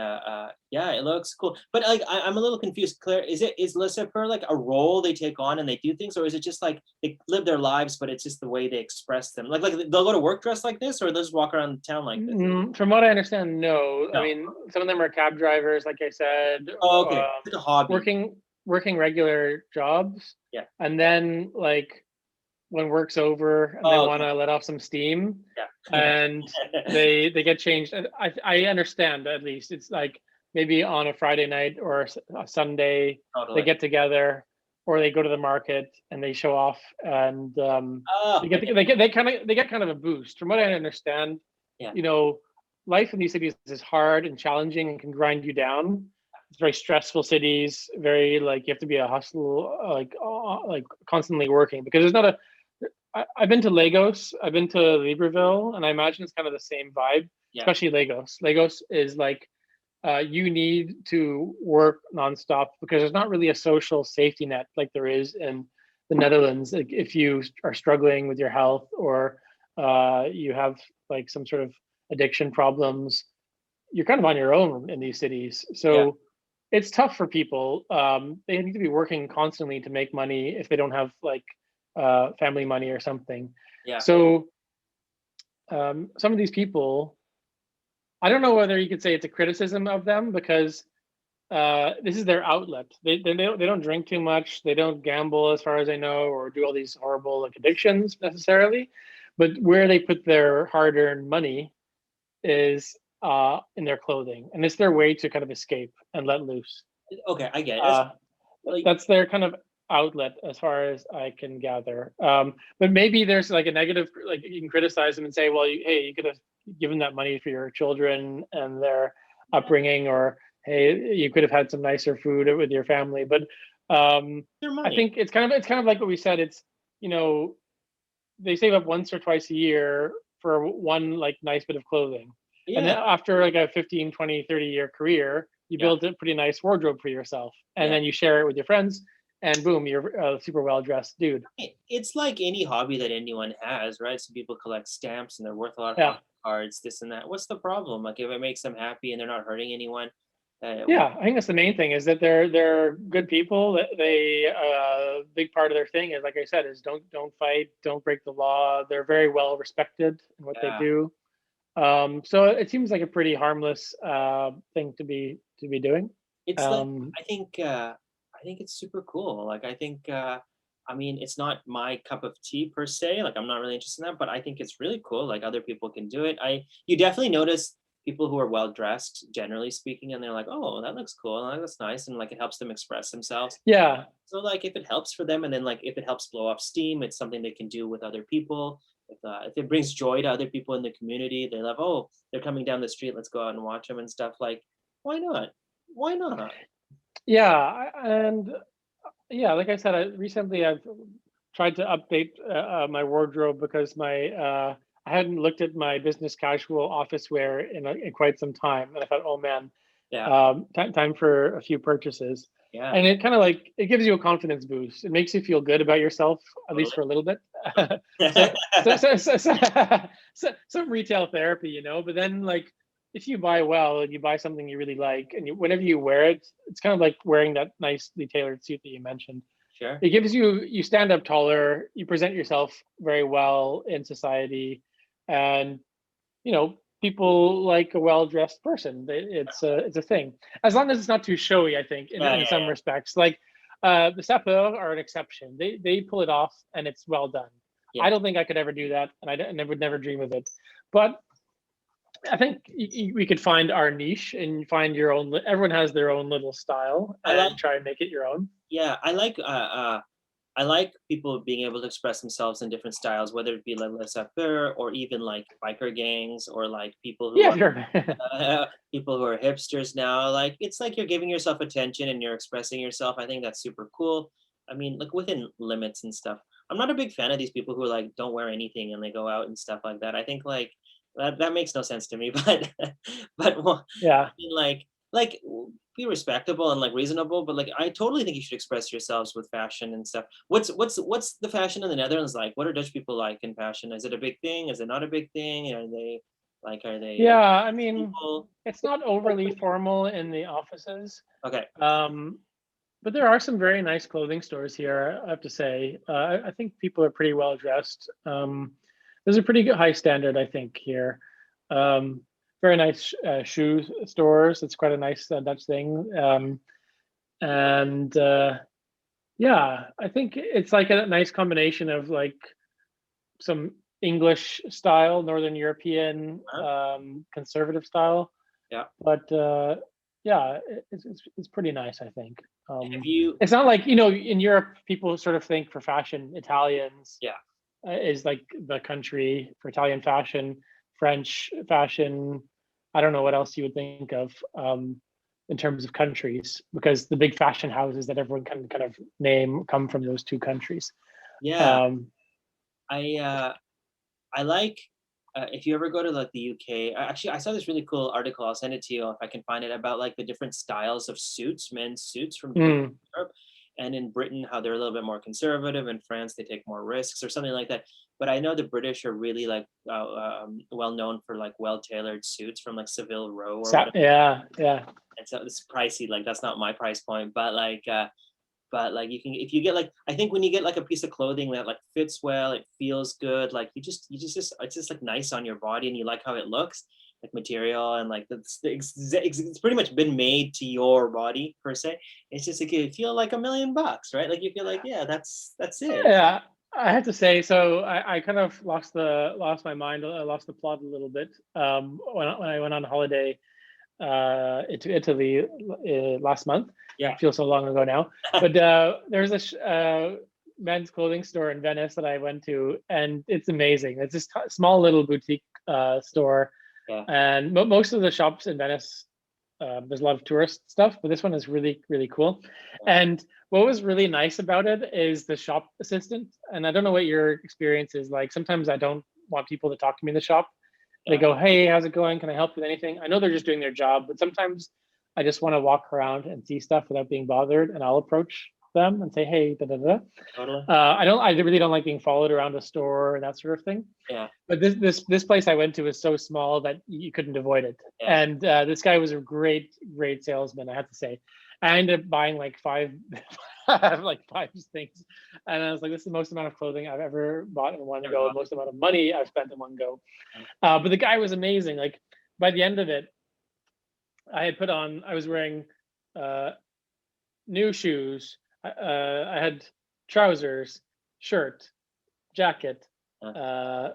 yeah, it looks cool. But like, I'm a little confused. Claire, is Les Sapeurs like a role they take on and they do things, or is it just like they live their lives, but it's just the way they express them? Like they'll go to work dressed like this, or they'll just walk around town like this? from what I understand, no. I No. mean, some of them are cab drivers, like I said, Oh, okay. It's like a hobby. working regular jobs, Yeah. and then like when work's over and they Oh, want okay. to let off some steam, Yeah. and they get changed. I understand, at least it's like maybe on a Friday night or a Sunday they Totally. get together, or they go to the market and they show off, and Oh, I get they get kind of a boost. From what I understand, yeah. you know, life in these cities is hard and challenging and can grind you down. It's very stressful cities, very like you have to be a hustle, like constantly working, because there's not a I've been to Lagos, I've been to Libreville, and I imagine it's kind of the same vibe, Yeah. especially Lagos. Lagos is like you need to work nonstop because there's not really a social safety net like there is in the Netherlands. Like if you are struggling with your health, or you have like some sort of addiction problems, you're kind of on your own in these cities. Yeah. So it's tough for people. They need to be working constantly to make money if they don't have like family money or something. Yeah. So some of these people, I don't know whether you could say it's a criticism of them, because this is their outlet. They don't drink too much. They don't gamble, as far as I know, or do all these horrible like addictions necessarily. But where they put their hard-earned money is in their clothing, and it's their way to kind of escape and let loose. Okay, I get it. Uh, Like, that's their kind of outlet, as far as I can gather. But maybe there's like a negative, like you can criticize them and say, well, hey, you could have given that money for your children and their upbringing, or hey, you could have had some nicer food with your family. But their I money. think it's kind of like what we said. It's, you know, they save up once or twice a year for one like nice bit of clothing, and then Yeah. after like a 15, 20, 30-year career, you Yeah. build a pretty nice wardrobe for yourself, and Yeah. then you share it with your friends, and boom, you're a super well dressed dude. It's like any hobby that anyone has, right? Some people collect stamps and they're worth a lot of Yeah, hockey cards, this and that. What's the problem? Like, if it makes them happy and they're not hurting anyone, yeah, I think that's the main thing, is that they're good people. That they big part of their thing is, like I said, is don't fight, don't break the law. They're very well respected in what they yeah. do. So it seems like a pretty harmless thing to be doing. It's like, Um, I think I think it's super cool. Like, I think I mean, it's not my cup of tea per se. Like, I'm not really interested in that, but I think it's really cool. Like, other people can do it. You definitely notice people who are well dressed, generally speaking, and they're like, "Oh, that looks cool. And that's nice," and like it helps them express themselves. yeah, So like, if it helps for them, and then like if it helps blow off steam, it's something they can do with other people. If it brings joy to other people in the community, they love. Oh, they're coming down the street. Let's go out and watch them and stuff. Like, why not? Why not? and yeah, like I said, recently I've tried to update my wardrobe, because I hadn't looked at my business casual office wear in quite some time, and I thought, oh man, Yeah, time for a few purchases. yeah, And it kind of like it gives you a confidence boost. It makes you feel good about yourself, at least totally. for a little bit. so, so some retail therapy, but then like if you buy well and you buy something you really like, and whenever you wear it, it's kind of like wearing that nicely tailored suit that you mentioned. Sure. It gives you stand up taller, you present yourself very well in society, and people like a well dressed person. It's a thing, as long as it's not too showy. I think Yeah, in yeah, some respects, like the Sapeurs are an exception. They pull it off, and it's well done. yeah. I don't think I could ever do that, and I would never dream of it. But I think we could find our niche and find your own. Everyone has their own little style, I like. and try and make it your own. Yeah, I like people being able to express themselves in different styles, whether it be like Les Sapeurs or even like biker gangs, or like Yeah, sure. people who are hipsters now. Like, it's like you're giving yourself attention and you're expressing yourself. I think that's super cool. I mean, like, within limits and stuff. I'm not a big fan of these people who like don't wear anything and they go out and stuff like that. I think like that makes no sense to me. But Yeah. I mean, be respectable and like reasonable, but like I totally think you should express yourselves with fashion and stuff. What's the fashion in the Netherlands like? What are Dutch people like in fashion? Is it a big thing? Is it not a big thing? Are they Like, are they Yeah, I mean, people? it's not overly formal in the offices. Okay. Um, but there are some very nice clothing stores here, I have to say. I think people are pretty well dressed. There's a pretty good high standard, I think, here. Um, very nice shoe stores. It's quite a nice Dutch thing. And yeah, I think it's like a nice combination of like some English style, Northern European Huh? conservative style, Yeah. but yeah, it's pretty nice, I think. Have you? It's not like, you know, in Europe, people sort of think for fashion, Italians Yeah. is like the country for Italian fashion, French fashion. I don't know what else you would think of in terms of countries, because the big fashion houses that everyone can kind of name come from those two countries. Yeah. Um, I I like, if you ever go to like the UK. Actually, I saw this really cool article. I'll send it to you if I can find it, about like the different styles of suits, men's suits from different mm, Europe, and in Britain how they're a little bit more conservative. In France, they take more risks or something like that. But I know the British are really like well known for like well tailored suits from like Savile Row or whatever. yeah, yeah. And so it's pricey. Like that's not my price point, but like you can, if you get like, I think when you get like a piece of clothing that like fits well, it feels good, like you just it's just like nice on your body and you like how it looks, like material, and like it's pretty much been made to your body per se. It's just like you feel like $1 million, right? Like you feel like, yeah, that's it. Yeah, I have to say, so I kind of lost my mind. I lost the plot a little bit when I went on holiday into Italy last month. Yeah. Feels so long ago now. But there's a men's clothing store in Venice that I went to, and it's amazing. It's this small little boutique store, Yeah. and most of the shops in Venice, there's a lot of tourist stuff, but this one is really, really cool. And what was really nice about it is the shop assistant. And I don't know what your experience is like. Sometimes I don't want people to talk to me in the shop. They Yeah. go, "Hey, how's it going? Can I help with anything?" I know they're just doing their job, but sometimes I just want to walk around and see stuff without being bothered, and I'll approach them and say, "Hey, da da da." Totally. I really don't like being followed around a store and that sort of thing. Yeah. But this place I went to was so small that you couldn't avoid it. Yeah. And this guy was a great salesman, I have to say. I ended up buying like five, like five things, and I was like, "This is the most amount of clothing I've ever bought in one go, the most amount of money I've spent in one go." But the guy was amazing. Like by the end of it, I was wearing uh, new shoes. I had trousers, shirt, jacket, uh,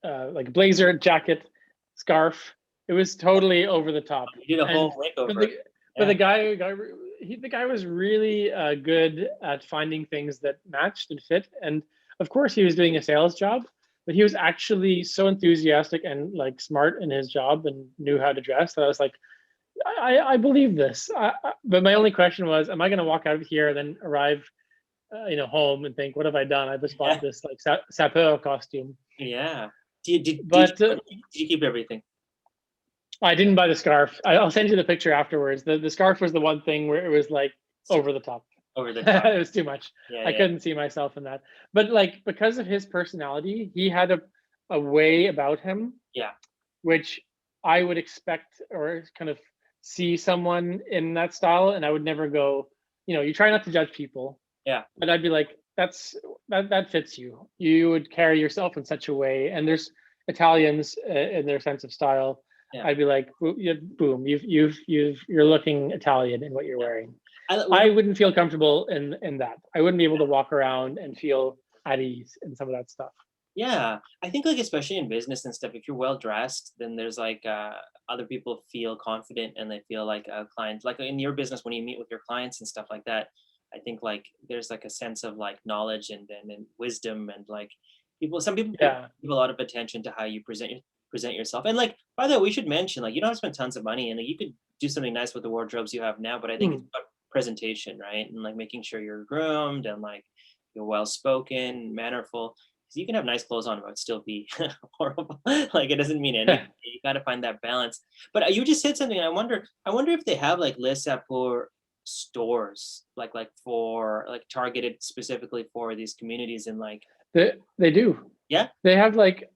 like blazer, jacket, scarf. It was totally over the top. You did a And whole but makeover. but the guy was really good at finding things that matched and fit. And of course, he was doing a sales job, but he was actually so enthusiastic and like smart in his job and knew how to dress that I was like, I believe this. But my only question was, am I going to walk out of here and then arrive, home and think, what have I done? I just bought Yeah. this like sapeur costume. Yeah. Did But you keep everything? I didn't buy the scarf. I'll send you the picture afterwards. The scarf was the one thing where it was like over the top. Over the top. It was too much. Yeah. I couldn't see myself in that. But like because of his personality, he had a way about him, Yeah. which I would expect or kind of see someone in that style, and I would never go. You try not to judge people. Yeah. But I'd be like, that fits you. You would carry yourself in such a way, and there's Italians in their sense of style. Yeah. I'd be like, boom, you're looking Italian in what you're wearing. What I wouldn't feel comfortable in that. I wouldn't be able to walk around and feel at ease in some of that stuff. Yeah, I think like especially in business and stuff, if you're well dressed, then there's like other people feel confident and they feel like a client. Like in your business, when you meet with your clients and stuff like that, I think like there's like a sense of like knowledge and wisdom, and like some people Yeah. give a lot of attention to how you present yourself. And like, by the way, we should mention, like, you don't have to spend tons of money, and like, you could do something nice with the wardrobes you have now. But I think it's about presentation, right? And like making sure you're groomed and like you're well spoken, mannerful. Because you can have nice clothes on but still be horrible. Like it doesn't mean anything. You got to find that balance. But you just said something. I wonder if they have like Les Sapeurs stores, like for like targeted specifically for these communities, and like They do. yeah. They have like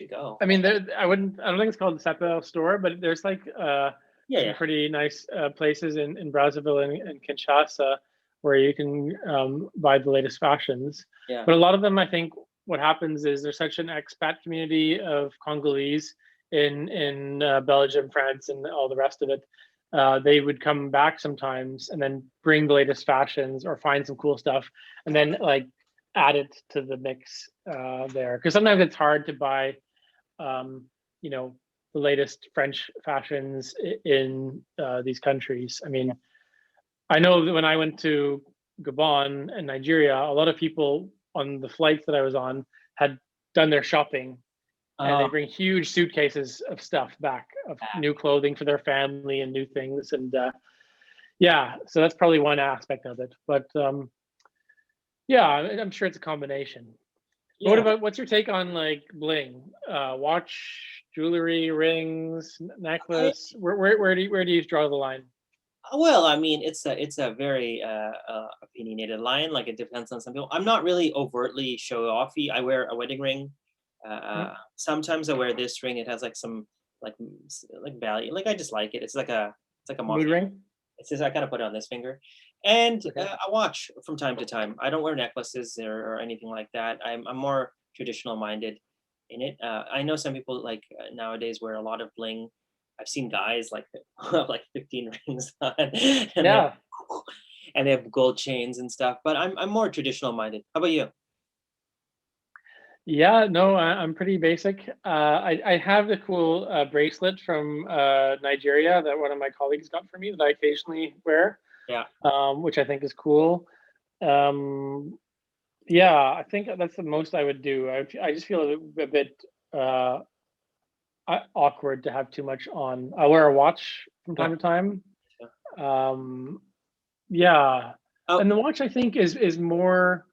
should go. I mean, there, I don't think it's called the Sapeurs store, but there's like Yeah, some yeah, pretty nice places in Brazzaville and Kinshasa where you can buy the latest fashions. yeah. But a lot of them, I think, what happens is there's such an expat community of Congolese in Belgium, France, and all the rest of it. They would come back sometimes and then bring the latest fashions or find some cool stuff, and then like add it to the mix there. Because sometimes it's hard to buy um, you know, the latest French fashions in these countries. I mean, I know that when I went to Gabon and Nigeria, a lot of people on the flights that I was on had done their shopping, and Uh, they bring huge suitcases of stuff back, of new clothing for their family and new things. And yeah, so that's probably one aspect of it. But yeah, I'm sure it's a combination. But what yeah. about what's your take on like bling? Watch, jewelry, rings, I necklace. Where do you draw the line? Well, I mean, it's a very opinionated line. Like it depends on some people. I'm not really overtly show offy. I wear a wedding ring. Mm, Sometimes I wear this ring. It has like some like value. Like I just like it. It's like a mood mafia. ring. It says I kind of put it on this finger, and Okay. a watch from time to time. I don't wear necklaces or anything like that. I'm more traditional minded in it. I know some people like nowadays wear a lot of bling. I've seen guys like have like 15 rings on, and they Yeah. and they have gold chains and stuff. But I'm more traditional minded. How about you? Yeah. No, I'm pretty basic. I have the cool bracelet from Nigeria that one of my colleagues got for me that I occasionally wear, Yeah, which I think is cool. Um, yeah, I think that's the most I would do. I just feel a bit uh, awkward to have too much on. I wear a watch from yeah, time to time. yeah. Um, yeah, Oh, and the watch I think is more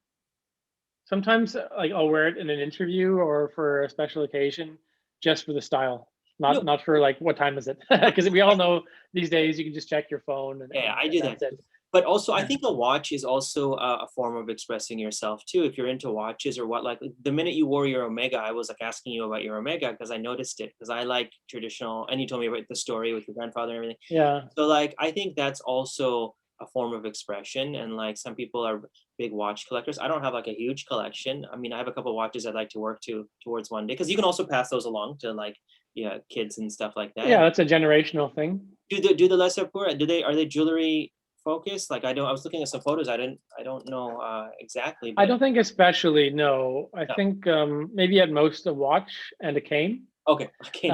sometimes like I'll wear it in an interview or for a special occasion, just for the style, no, not for like what time is it? Because we all know these days you can just check your phone yeah, I and do that that's too. it. But also, I think a watch is also a form of expressing yourself too. If you're into watches or what, like the minute you wore your Omega, I was like asking you about your Omega because I noticed it because I like traditional, and you told me about the story with your grandfather and everything. Yeah, So like, I think that's also a form of expression. And like, some people are big watch collectors. I don't have like a huge collection. I mean, I have a couple watches I'd like to work towards one day because you can also pass those along to like, yeah, kids and stuff like that. yeah, that's a generational thing. Do the Les Sapeurs, are they jewelry focused? Like I was looking at some photos. I don't know exactly, I but don't think especially, no. I no. think maybe at most a watch and a cane. Okay, okay,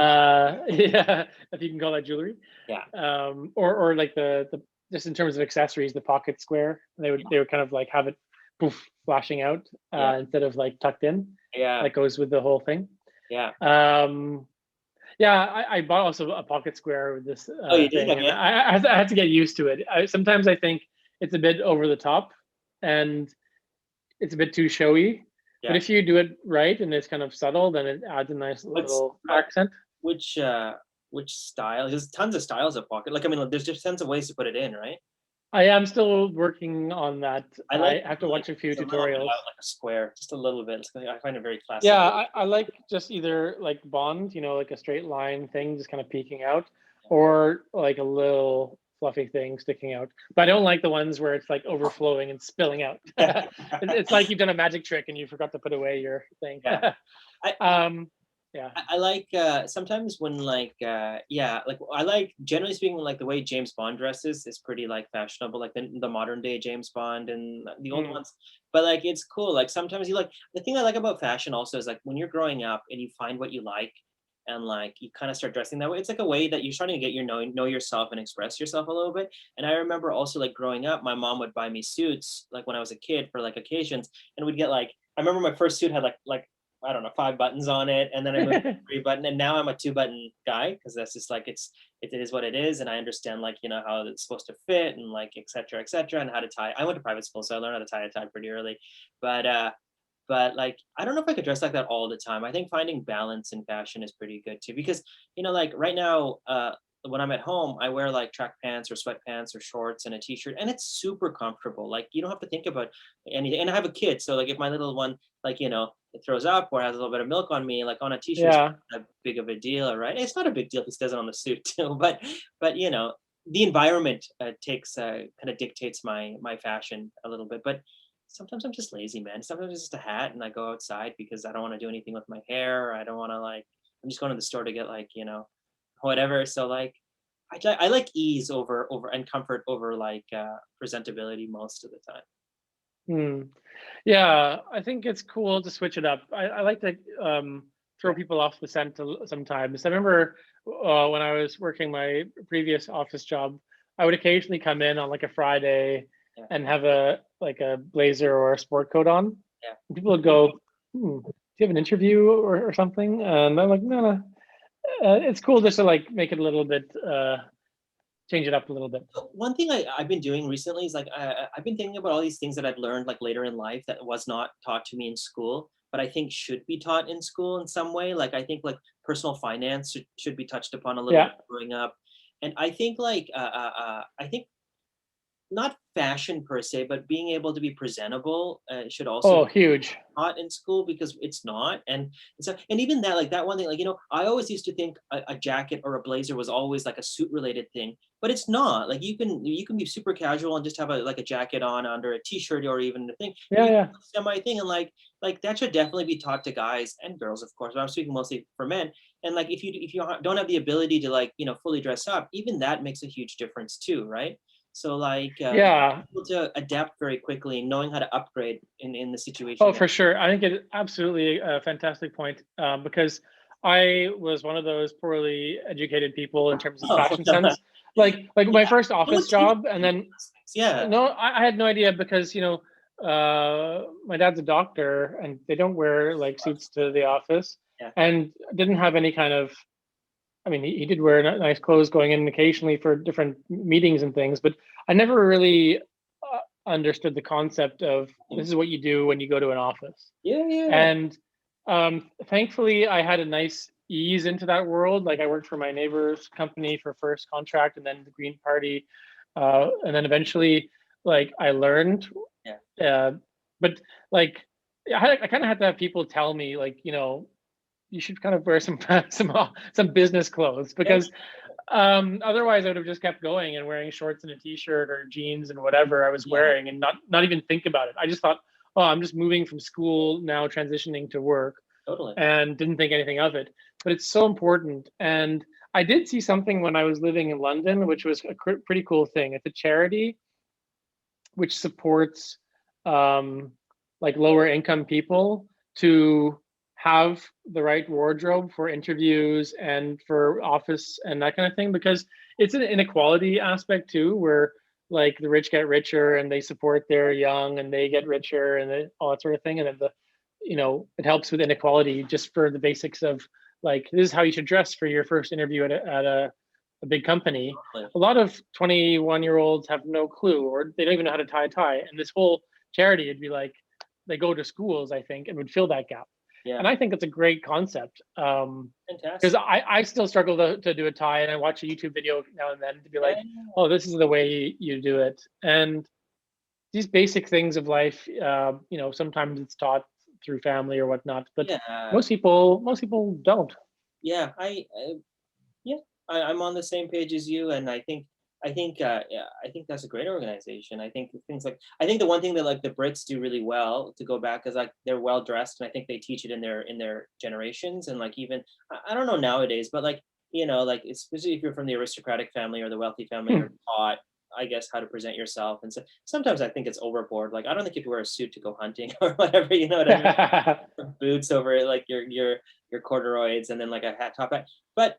Yeah, if you can call that jewelry. yeah, Or like the just in terms of accessories, the pocket square. They would kind of like have it poof flashing out yeah, instead of like tucked in. yeah, That goes with the whole thing. yeah. Um, yeah, I bought also a pocket square with this Oh, you did? thing, and Okay. I had to get used to it. Sometimes I think it's a bit over the top, and it's a bit too showy. But Yeah. if you do it right and it's kind of subtle, then it adds a nice What's little what accent. which style? There's tons of styles of pocket. Like I mean, like, there's just tons of ways to put it in, right? I am still working on that. I like I have to like watch a few it's a little bit tutorials. out like a square, just a little bit. I find it very classic. Yeah, I like just either like bond, like a straight line thing just kind of peeking out, or like a little fluffy thing sticking out. But I don't like the ones where it's like overflowing and spilling out. It's like you've done a magic trick and you forgot to put away your thing. Yeah. I, um, yeah. I like sometimes when like yeah, like I like, generally speaking, like the way James Bond dresses is pretty like fashionable, like the modern day James Bond and the old Mm, ones. But like it's cool. Like sometimes you like, the thing I like about fashion also is like when you're growing up and you find what you like and like you kind of start dressing that way. It's like a way that you're starting to get your know yourself and express yourself a little bit. And I remember also like growing up, my mom would buy me suits like when I was a kid for like occasions, and we'd get like, I remember my first suit had like I don't know, 5 buttons on it, and then I moved to 3 button, and now I'm a 2 button guy because that's just like it is what it is, and I understand like how it's supposed to fit and like et cetera, and how to tie. I went to private school, so I learned how to tie a tie pretty early, but like I don't know if I could dress like that all the time. I think finding balance in fashion is pretty good too because like right now when I'm at home, I wear like track pants or sweatpants or shorts and a t-shirt, and it's super comfortable. Like you don't have to think about anything. And I have a kid, so like if my little one, like it throws up or has a little bit of milk on me, like on a t-shirt, it's Yeah. not a big of a deal, right? It's not a big deal if he does it on the suit too, but the environment takes kind of dictates my fashion a little bit. But sometimes I'm just lazy, man. Sometimes it's just a hat, and I go outside because I don't want to do anything with my hair. I don't want to like. I'm just going to the store to get like whatever. So like, I like ease over and comfort over like presentability most of the time. Hmm. Yeah, I think it's cool to switch it up. I like to throw Yeah. people off the scent sometimes. I remember when I was working my previous office job, I would occasionally come in on like a Friday Yeah. and have a blazer or a sport coat on. Yeah. And people would go, "Do you have an interview or something?" And I'm like, "No, no." It's cool just to like make it a little bit, change it up a little bit. So one thing I've been doing recently is like I've been thinking about all these things that I've learned like later in life that was not taught to me in school, but I think should be taught in school in some way. Like I think like personal finance should be touched upon a little Yeah. bit growing up, and I think like I think not fashion per se, but being able to be presentable should also Oh, huge. taught in school because it's not. And even that, like that one thing, like I always used to think a jacket or a blazer was always like a suit related thing, but it's not. Like you can be super casual and just have a jacket on under a t-shirt or even a thing, Yeah, yeah. semi thing. And like that should definitely be taught to guys and girls, of course, but I'm speaking mostly for men. And like if you don't have the ability to like fully dress up, even that makes a huge difference too, right? So like Yeah. able to adapt very quickly, knowing how to upgrade in the situation Oh, you're. for sure. I think it's absolutely a fantastic point, because I was one of those poorly educated people in terms of Oh, fashion sense. Like yeah. my first No office excuse job, for and these then aspects. Yeah. no, I had no idea because my dad's a doctor, and they don't wear like suits to the office, Yeah. and didn't have any kind of. I mean, he did wear nice clothes going in occasionally for different meetings and things, but I never really understood the concept of this is what you do when you go to an office. Yeah, yeah. And thankfully, I had a nice ease into that world. Like I worked for my neighbor's company for first contract, and then the Green Party, and then eventually, like I learned. Yeah. Uh, but like, I kind of had to have people tell me, like, you should kind of wear some some business clothes Yeah. because otherwise I would have just kept going and wearing shorts and a t-shirt or jeans and whatever I was Yeah, wearing and not even think about it. I just thought, oh, I'm just moving from school now transitioning to work, totally. and didn't think anything of it. But it's so important. And I did see something when I was living in London, which was a pretty cool thing. It's a charity which supports um, like lower income people to have the right wardrobe for interviews and for office and that kind of thing, because it's an inequality aspect too, where like the rich get richer and they support their young and they get richer and all that sort of thing. And then it helps with inequality just for the basics of like this is how you should dress for your first interview at a big company. Totally. A lot of 21-year-olds have no clue, or they don't even know how to tie a tie. And this whole charity would be like, they go to schools, I think, and would fill that gap. Yeah. And I think it's a great concept. Because Fantastic. I still struggle to do a tie, and I watch a YouTube video now and then to be like, Yeah. oh, this is the way you do it. And these basic things of life, sometimes it's taught through family or whatnot, but Yeah. most people don't. Yeah. Yeah, I'm on the same page as you, and yeah, I think that's a great organization. I think things like I think the one thing that like the Brits do really well to go back is like they're well dressed, and I think they teach it in their generations, and like even I don't know nowadays, but like like especially if you're from the aristocratic family or the wealthy family, Hmm. you're taught. I guess how to present yourself, and so sometimes I think it's overboard. Like I don't think you have to wear a suit to go hunting or whatever. You know what I mean? Boots over it, like your corduroys, and then like a hat top hat. But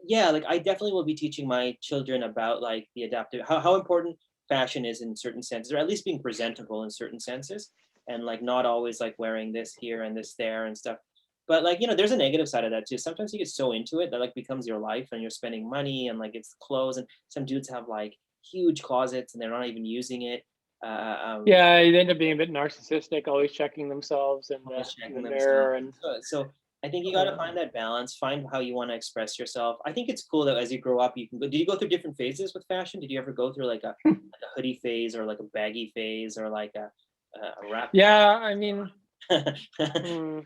yeah, like I definitely will be teaching my children about like the adaptive how important fashion is in certain senses, or at least being presentable in certain senses, and like not always like wearing this here and this there and stuff. But like there's a negative side of that too. Sometimes you get so into it that like becomes your life, and you're spending money and like it's clothes, and some dudes have like huge closets and they're not even using it. Um, Yeah, they end up being a bit narcissistic, always checking themselves in the always in the checking themselves. mirror, and So I think you got to find that balance, find how you want to express yourself. I think it's cool that as you grow up, you can go. Did you go through different phases with fashion? Did you ever go through like a hoodie phase or like a baggy phase or like a wrap? Yeah, I mean, mm,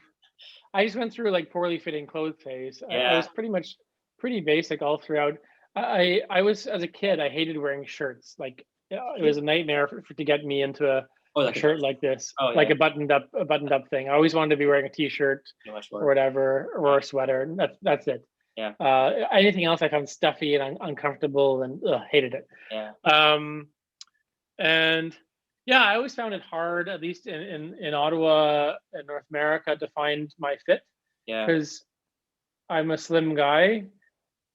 I just went through like poorly fitting clothes phase. I Yeah. was pretty much pretty basic all throughout. I was as a kid, I hated wearing shirts. Like it was a nightmare to get me into Oh, a like a shirt dress. like this, Oh like yeah, a buttoned up thing. I always wanted to be wearing a t-shirt too much or work. whatever, or a sweater. And that's it. Yeah, Anything else I found stuffy and uncomfortable and hated it. yeah, Um, and yeah, I always found it hard, at least in Ottawa in North America, to find my fit yeah. because I'm a slim guy.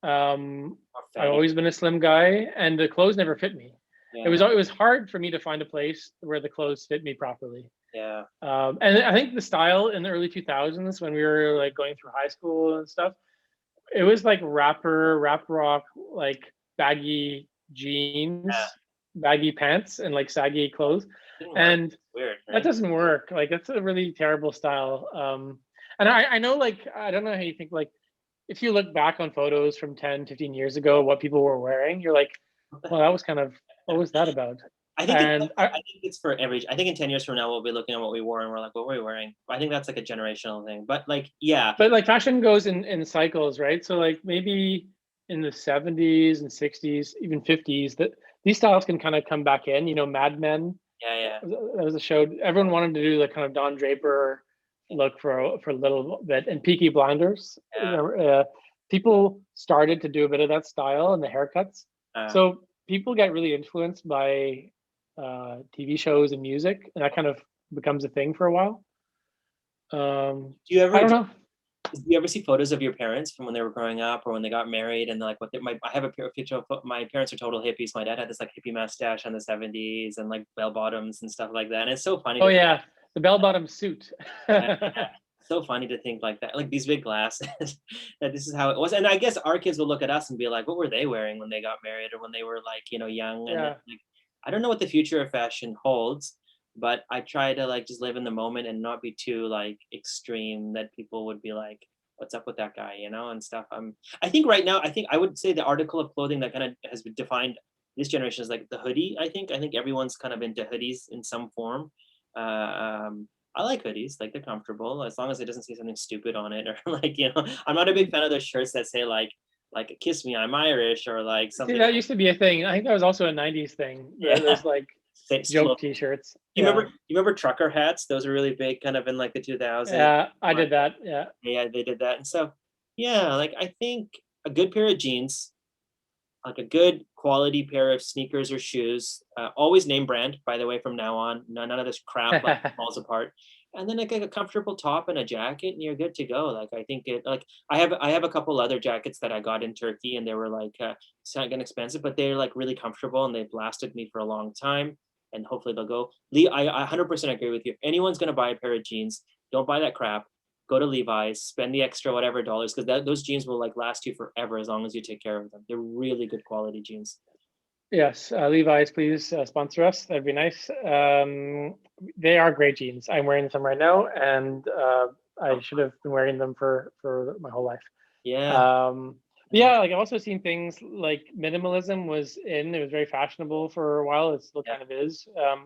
Or I've fatty. always been a slim guy, and the clothes never fit me. Yeah, It was hard for me to find a place where the clothes fit me properly. yeah. And I think the style in the early 2000s, when we were like going through high school and stuff, it was like rap rock, like baggy Yeah. jeans, baggy pants, and like saggy clothes. Didn't work. And It's weird, that right? doesn't work. Like that's a really terrible style. And I know, like, I don't know how you think, like, if you look back on photos from 10, 15 years ago, what people were wearing, you're like, What the well, that was kind of, what was that about? I think it's And I think it's for every I think in 10 years from now we'll be looking at what we wore and we're like, what were we wearing? I think that's like a generational thing. But like, yeah, but like fashion goes in cycles, right? So like maybe in the 70s and 60s, even 50s, that these styles can kind of come back in. You know, Mad Men, yeah, yeah, that was a show. Everyone wanted to do the kind of Don Draper look for a little bit, and Peaky Blinders. yeah. People started to do a bit of that style and the haircuts. So people get really influenced by TV shows and music, and that kind of becomes a thing for a while. Do you I ever don't know. do you ever see photos of your parents from when they were growing up or when they got married and like I have a picture of my parents are total hippies. My dad had this like hippie mustache in the 70s and like bell bottoms and stuff like that. And it's so funny Oh to yeah, the bell bottom suit. yeah, so funny to think like that, like these big glasses, that this is how it was. And I guess our kids will look at us and be like, what were they wearing when they got married or when they were like, young? And then, Yeah. like, I don't know what the future of fashion holds, but I try to like just live in the moment and not be too like extreme that people would be like, what's up with that guy, and stuff. I think right now, I think I would say the article of clothing that kind of has defined this generation is like the hoodie. I think everyone's kind of into hoodies in some form. I like hoodies, like they're comfortable as long as it doesn't say something stupid on it or like, I'm not a big fan of those shirts that say like kiss me, I'm Irish or like See, something that like used to be a thing. I think that was also a 90s thing. yeah. Those like Say slow. joke t-shirts. You Yeah. remember trucker hats? Those were really big kind of in like the 2000s. Yeah, I did that. Yeah. Yeah, they did that. And so yeah, like I think a good pair of jeans, like a good quality pair of sneakers or shoes. Always name brand, by the way, from now on. None of this crap like falls apart. And then like a comfortable top and a jacket, and you're good to go. Like I think it like I have a couple other jackets that I got in Turkey, and they were like second expensive, but they're like really comfortable and they've lasted me for a long time. And hopefully they'll go. Lee, I 100% agree with you. If anyone's gonna buy a pair of jeans, don't buy that crap. Go to Levi's, spend the extra whatever dollars because those jeans will like last you forever as long as you take care of them. They're really good quality jeans. Yes, Levi's, please sponsor us. That'd be nice. They are great jeans. I'm wearing some right now, and I Oh, should have been wearing them for my whole life. yeah, Um, but yeah, like I've also seen things like minimalism was in. It was very fashionable for a while. It still yeah, kind of is. yeah,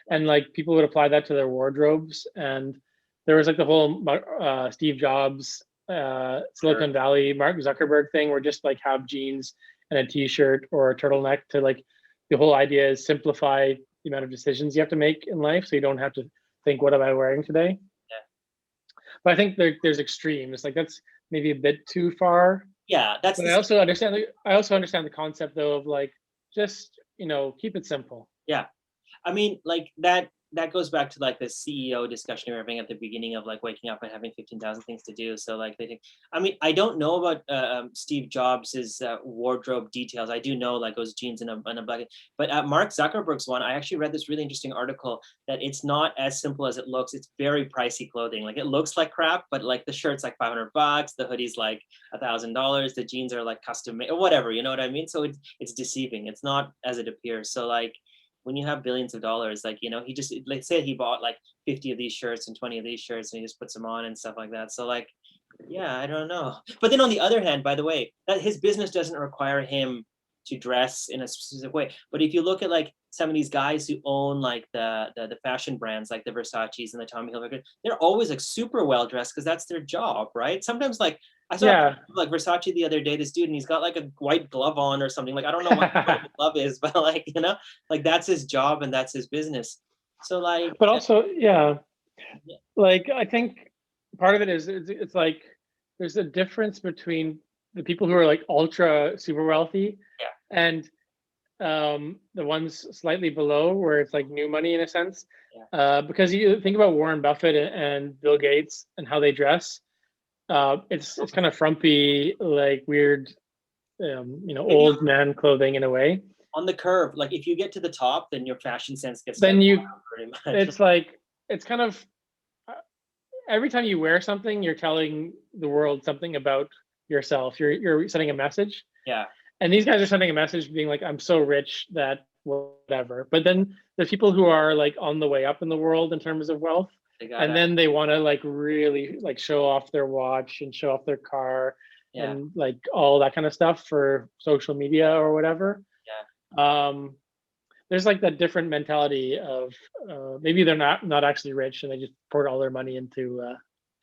And like people would apply that to their wardrobes. And there was like the whole Steve Jobs, sure. Silicon Valley, Mark Zuckerberg thing, where just like have jeans and a t-shirt or a turtleneck to like. The whole idea is simplify the amount of decisions you have to make in life, so you don't have to think, "What am I wearing today?" Yeah, But I think there's extremes. Like that's maybe a bit too far. yeah. That's But the I also understand the concept though of like just keep it simple. yeah. I mean, like that goes back to like the CEO discussion we were having at the beginning of like waking up and having 15,000 things to do. So like they think, I mean, I don't know about Steve Jobs's wardrobe details. I do know like those jeans in a bucket, but Mark Zuckerberg's one, I actually read this really interesting article that it's not as simple as it looks. It's very pricey clothing. Like it looks like crap, but like the shirt's like $500, the hoodie's like $1,000, the jeans are like custom made or whatever. You know what I mean? So it's deceiving. It's not as it appears. So like when you have billions of dollars, like, he just, let's say he bought like 50 of these shirts and 20 of these shirts and he just puts them on and stuff like that. So like, Yeah, I don't know. But then on the other hand, by the way, that his business doesn't require him to dress in a specific way. But if you look at like some of these guys who own like the fashion brands like the Versace's and the Tommy Hilfiger, they're always like super well dressed because that's their job, right? Sometimes like I saw a picture Yeah. of, like Versace the other day, this dude, and he's got like a white glove on or something. Like I don't know what the glove is, but like like that's his job and that's his business. So like, But also, yeah, yeah, like I think part of it is it's like there's a difference between the people who are like ultra super wealthy yeah, and the ones slightly below where it's like new money in a sense. yeah. Because you think about Warren Buffett and Bill Gates and how they dress, it's kind of frumpy, like weird, Maybe old man clothing in a way. on the curve, like if you get to the top, then your fashion sense gets Then dumbed you, down pretty much. it's like it's kind of every time you wear something, you're telling the world something about yourself. You're sending a message, Yeah, and these guys are sending a message being like, "I'm so rich that whatever." But then there's people who are like on the way up in the world in terms of wealth, they and gotta, then they want to like really like show off their watch and show off their car yeah, and like all that kind of stuff for social media or whatever. yeah, Um, there's like that different mentality of maybe they're not actually rich and they just poured all their money into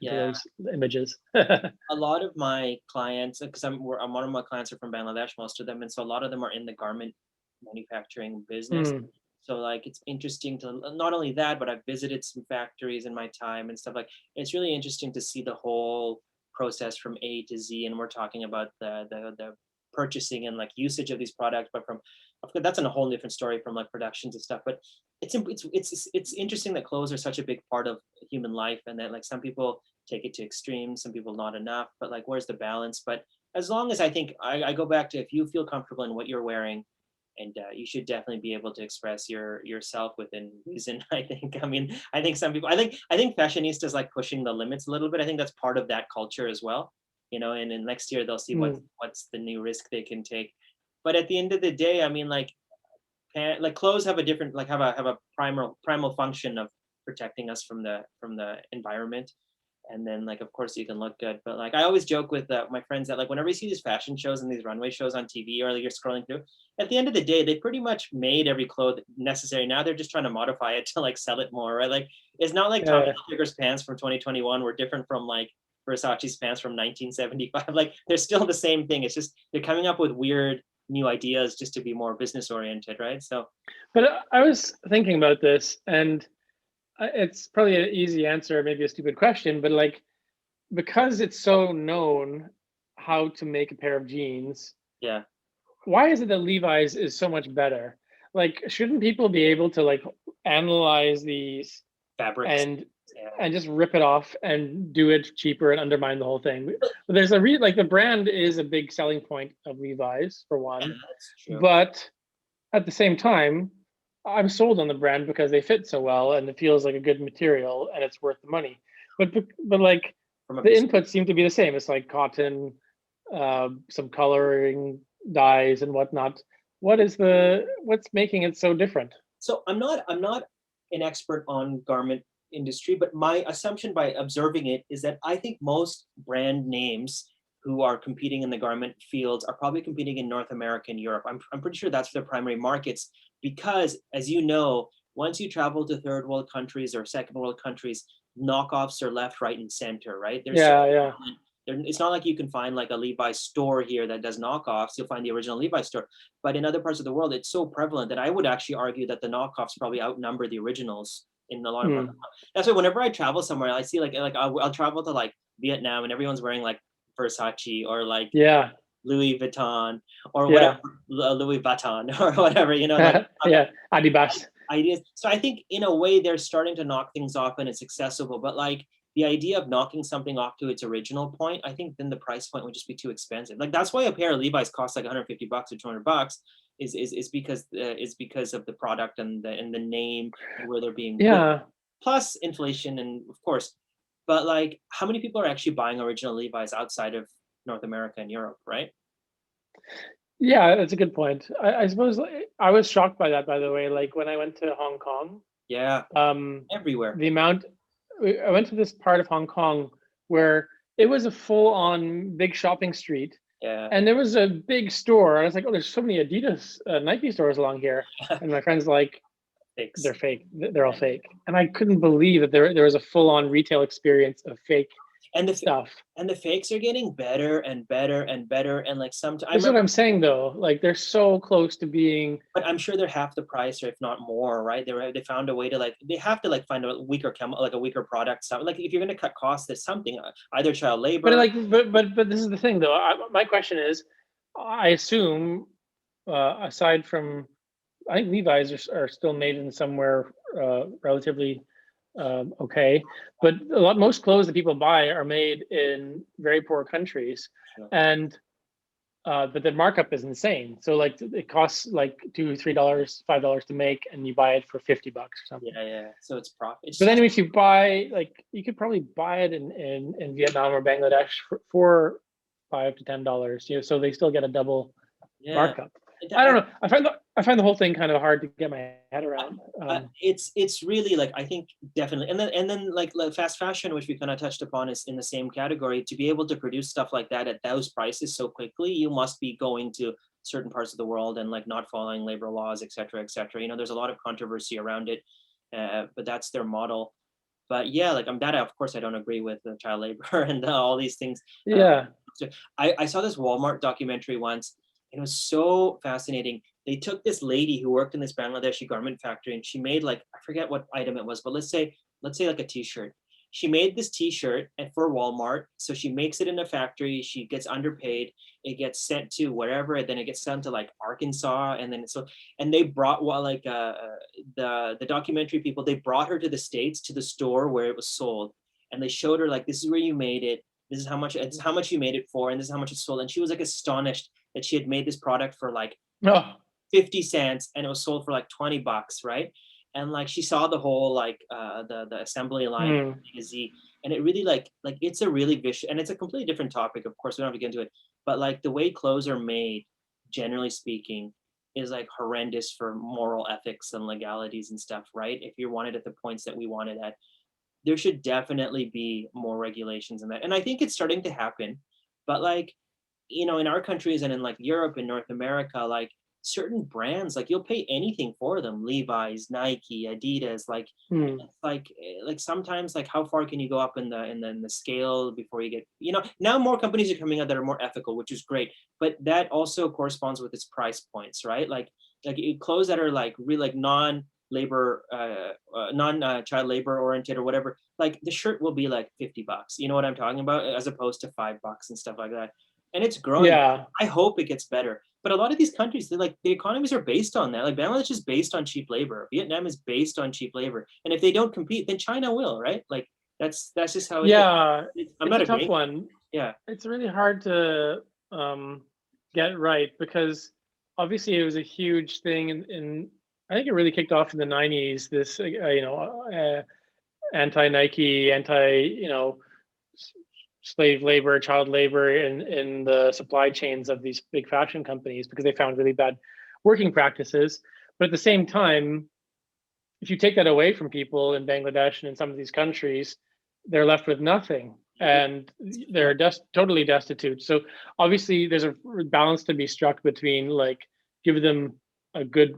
yeah. those images. A lot of my clients, because I'm one of my clients are from Bangladesh, most of them, and so a lot of them are in the garment manufacturing business. Hmm. So like it's interesting to not only that, but I've visited some factories in my time and stuff like. It's really interesting to see the whole process from A to Z, and we're talking about the purchasing and like usage of these products, but from of course that's a whole different story from like productions and stuff. But it's interesting that clothes are such a big part of human life, and that like some people take it to extremes, some people not enough, but like where's the balance? But as long as I think I go back to if you feel comfortable in what you're wearing, and you should definitely be able to express yourself within reason. I think. I mean, I think some people. I think fashionistas like pushing the limits a little bit. I think that's part of that culture as well. And then next year they'll see Mm. what's the new risk they can take. But at the end of the day, I mean, like clothes have a different like have a primal function of protecting us from the environment, and then like of course you can look good, but like I always joke with my friends that like whenever you see these fashion shows and these runway shows on TV or like you're scrolling through, at the end of the day they pretty much made every clothes necessary. Now they're just trying to modify it to like sell it more, right? Like it's not like Tommy Yeah, Hilfiger's pants from 2021 were different from like Versace's pants from 1975. Like they're still the same thing, it's just they're coming up with weird new ideas just to be more business oriented, right? So but I was thinking about this, and it's probably an easy answer, maybe a stupid question, but like because it's so known how to make a pair of jeans, yeah, why is it that Levi's is so much better? Like, shouldn't people be able to like analyze these fabrics, and yeah, just rip it off and do it cheaper and undermine the whole thing? But there's like the brand is a big selling point of Levi's for yeah, one, that's true. but at the same time, I'm sold on the brand because they fit so well and it feels like a good material and it's worth the money. But like From a the business, inputs seem to be the same. It's like cotton, some coloring dyes and whatnot. What's making it so different? so I'm not an expert on garment industry, but my assumption by observing it is that I think most brand names who are competing in the garment fields are probably competing in North America and Europe. I'm pretty sure that's their primary markets because, as you know, once you travel to third world countries or second world countries, knockoffs are left, right, and center, right? They're so Yeah, yeah, it's not like you can find like a Levi's store here that does knockoffs. You'll find the original Levi's store. But in other parts of the world, it's so prevalent that I would actually argue that the knockoffs probably outnumber the originals in a lot of. mm, That's why whenever I travel somewhere, I see like I'll travel to like Vietnam and everyone's wearing like Versace or like yeah, Louis Vuitton or whatever, yeah, Louis Vuitton or whatever, like yeah. Adibas. ideas. So I think in a way they're starting to knock things off and it's accessible. But like the idea of knocking something off to its original point, I think then the price point would just be too expensive. Like that's why a pair of Levi's costs like 150 bucks or 200 bucks is because of the product and the name and where they're being built. Yeah, Plus inflation and of course, but like how many people are actually buying original Levi's outside of North America and Europe, right? yeah. That's a good point. I suppose I was shocked by that. By the way, like when I went to Hong Kong, Yeah, um, everywhere. the amount I went to this part of Hong Kong where it was a full-on big shopping street, Yeah. and there was a big store. I was like, "Oh, there's so many Adidas, Nike stores along here," and my friend's like, Fix. "They're fake. They're all fake." And I couldn't believe that there was a full-on retail experience of fake And the stuff. and the fakes are getting better and better and better. And like I This is what remember, I'm saying, though. Like, they're so close to being. but I'm sure they're half the price or if not more, right? They found a way to like they have to like find a weaker like a weaker product. Stuff like if you're going to cut costs, there's something either child But labor. like, but this is the thing, though. My question is, I assume, aside from, I think Levi's are still made in somewhere relatively okay, but most clothes that people buy are made in very poor countries, Sure. and but the markup is insane. So like it costs like $2, $3, $5 to make, and you buy it for $50 or something. Yeah, yeah. So it's profit. It's But then just if you buy, like, you could probably buy it in Vietnam or Bangladesh for $5 to $10. So they still get a double yeah. markup. It- I don't I, know. I find the whole thing kind of hard to get my head around. it's really like I think definitely, and then like fast fashion, which we kind of touched upon, is in the same category. To be able to produce stuff like that at those prices so quickly, you must be going to certain parts of the world and like not following labor laws, et cetera, et cetera. There's a lot of controversy around it, but that's their model. But yeah, like I'm that of course I don't agree with the child labor and all these things. Uh, Yeah. so I saw this Walmart documentary once, and it was so fascinating. They took this lady who worked in this Bangladeshi garment factory, and she made like I forget what item it was, but let's say like a t-shirt. She made this t-shirt for Walmart. So she makes it in a factory. She gets underpaid. It gets sent to wherever, and then it gets sent to like Arkansas, and then and they brought the documentary people. They brought her to the States to the store where it was sold, and they showed her like this is where you made it. This is how much you made it for, and this is how much it's sold. And she was like astonished that she had made this product for like Oh, 50 cents and it was sold for like $20, right? And like she saw the whole like the assembly line hmm. A to Z, and it really like it's a really vicious, and it's a completely different topic. Of course, we don't have to get into it, but like the way clothes are made, generally speaking, is like horrendous for moral ethics and legalities and stuff, right? If you want it at the points that we want it at, there should definitely be more regulations in that. And I think it's starting to happen. But like, in our countries and in like Europe and North America, like certain brands, like you'll pay anything for them. Levi's, Nike, Adidas, like Hmm. it's like sometimes like how far can you go up in the scale before you get, now more companies are coming out that are more ethical, which is great. But that also corresponds with its price points, right? Like clothes that are like really like non-labor child labor oriented or whatever, like the shirt will be like $50, you know what I'm talking about, as opposed to $5 and stuff like that. And it's growing. Yeah. I hope it gets better. But a lot of these countries, they're like the economies are based on that. Like Bangladesh is based on cheap labor. Vietnam is based on cheap labor. And if they don't compete, then China will, right? Like that's just how it is. Yeah. I'm It's not a tough agreeing. one. Yeah. It's really hard to um, get right because obviously it was a huge thing in I think it really kicked off in the 90s. This anti Nike, anti slave labor, child labor in the supply chains of these big fashion companies because they found really bad working practices. But at the same time, if you take that away from people in Bangladesh and in some of these countries, they're left with nothing and they're totally destitute. So obviously, there's a balance to be struck between like give them a good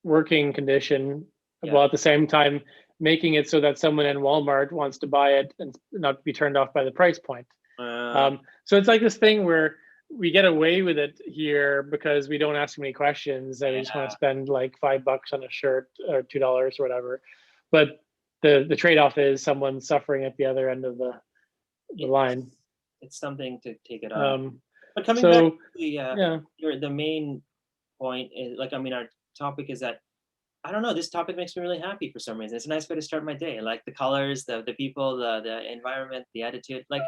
working condition Yeah. while at the same time making it so that someone in Walmart wants to buy it and not be turned off by the price point. So it's like this thing where we get away with it here because we don't ask many questions and we just want to spend like $5 on a shirt or $2 or whatever. But the trade-off is someone suffering at the other end of the line. It's something to take it on. But coming back So to the main point is like, I mean, our topic is that I don't know. This topic makes me really happy for some reason. It's a nice way to start my day. Like the colors, the people, the environment, the attitude. Like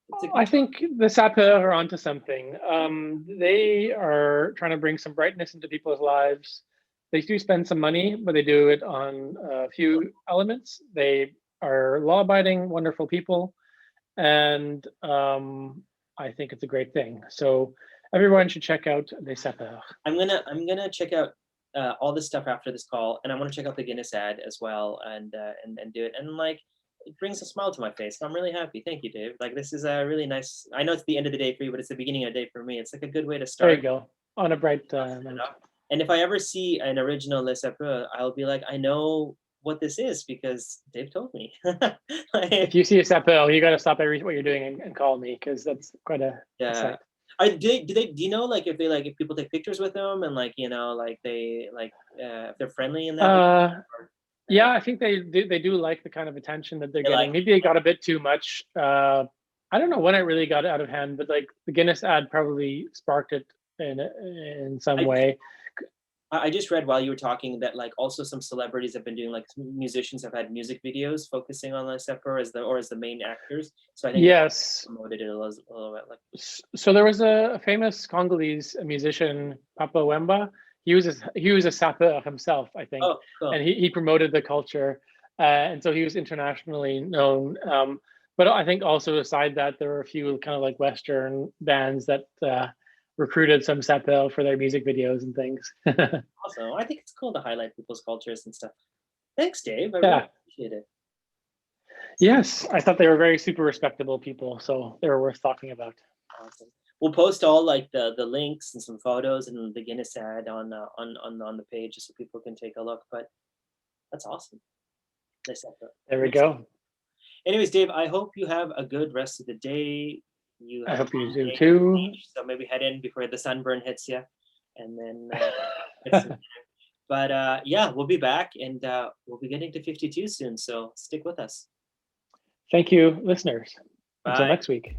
it's a I good. think the Sapeurs are onto something. They are trying to bring some brightness into people's lives. They do spend some money, but they do it on a few elements. They are law-abiding, wonderful people, and I think it's a great thing. So everyone should check out Les Sapeurs. I'm gonna check out all this stuff after this call, and I want to check out the Guinness ad as well, and do it. And like it brings a smile to my face. So I'm really happy. Thank you, Dave. Like this is a really nice. I know it's the end of the day for you, but it's the beginning of the day for me. It's like a good way to There you start. go. On a bright It note. up. And if I ever see an original Les Sapeurs, I'll be like, I know what this is because Dave told me. If you see a sapel, you got to stop what you're doing and call me, because that's quite a Yeah. sight. Do you know like if they like if people take pictures with them and like like they like if they're friendly in that way? Or, Yeah, I think they do like the kind of attention that they're they like getting. Maybe it got a bit too much. I don't know when it really got out of hand, but like the Guinness ad probably sparked it in some I way. I just read while you were talking that like also some celebrities have been doing like musicians have had music videos focusing on Les Sapeurs as the main actors. So I think that Yes. promoted it a little bit. Like So there was a famous Congolese musician, Papa Wemba. He was a sapeur himself, I think, oh cool. and he promoted the culture, and so he was internationally known. But I think also aside that, there were a few kind of like Western bands that recruited some sapeur for their music videos and things. Also, I think it's cool to highlight people's cultures and stuff. Thanks, Dave. I really Yeah. appreciate it. Yes, I thought they were very super respectable people, so they were worth talking about. Awesome. We'll post all like the links and some photos and the Guinness ad on the page just so people can take a look. But that's awesome. Nice effort. There we go. Anyways, Dave, I hope you have a good rest of the day. You I have a hope you long do day at the too. beach, so maybe head in before the sunburn hits you, and then. But yeah, we'll be back, and we'll be getting to 52 soon. So stick with us. Thank you, listeners. Until Bye. next week.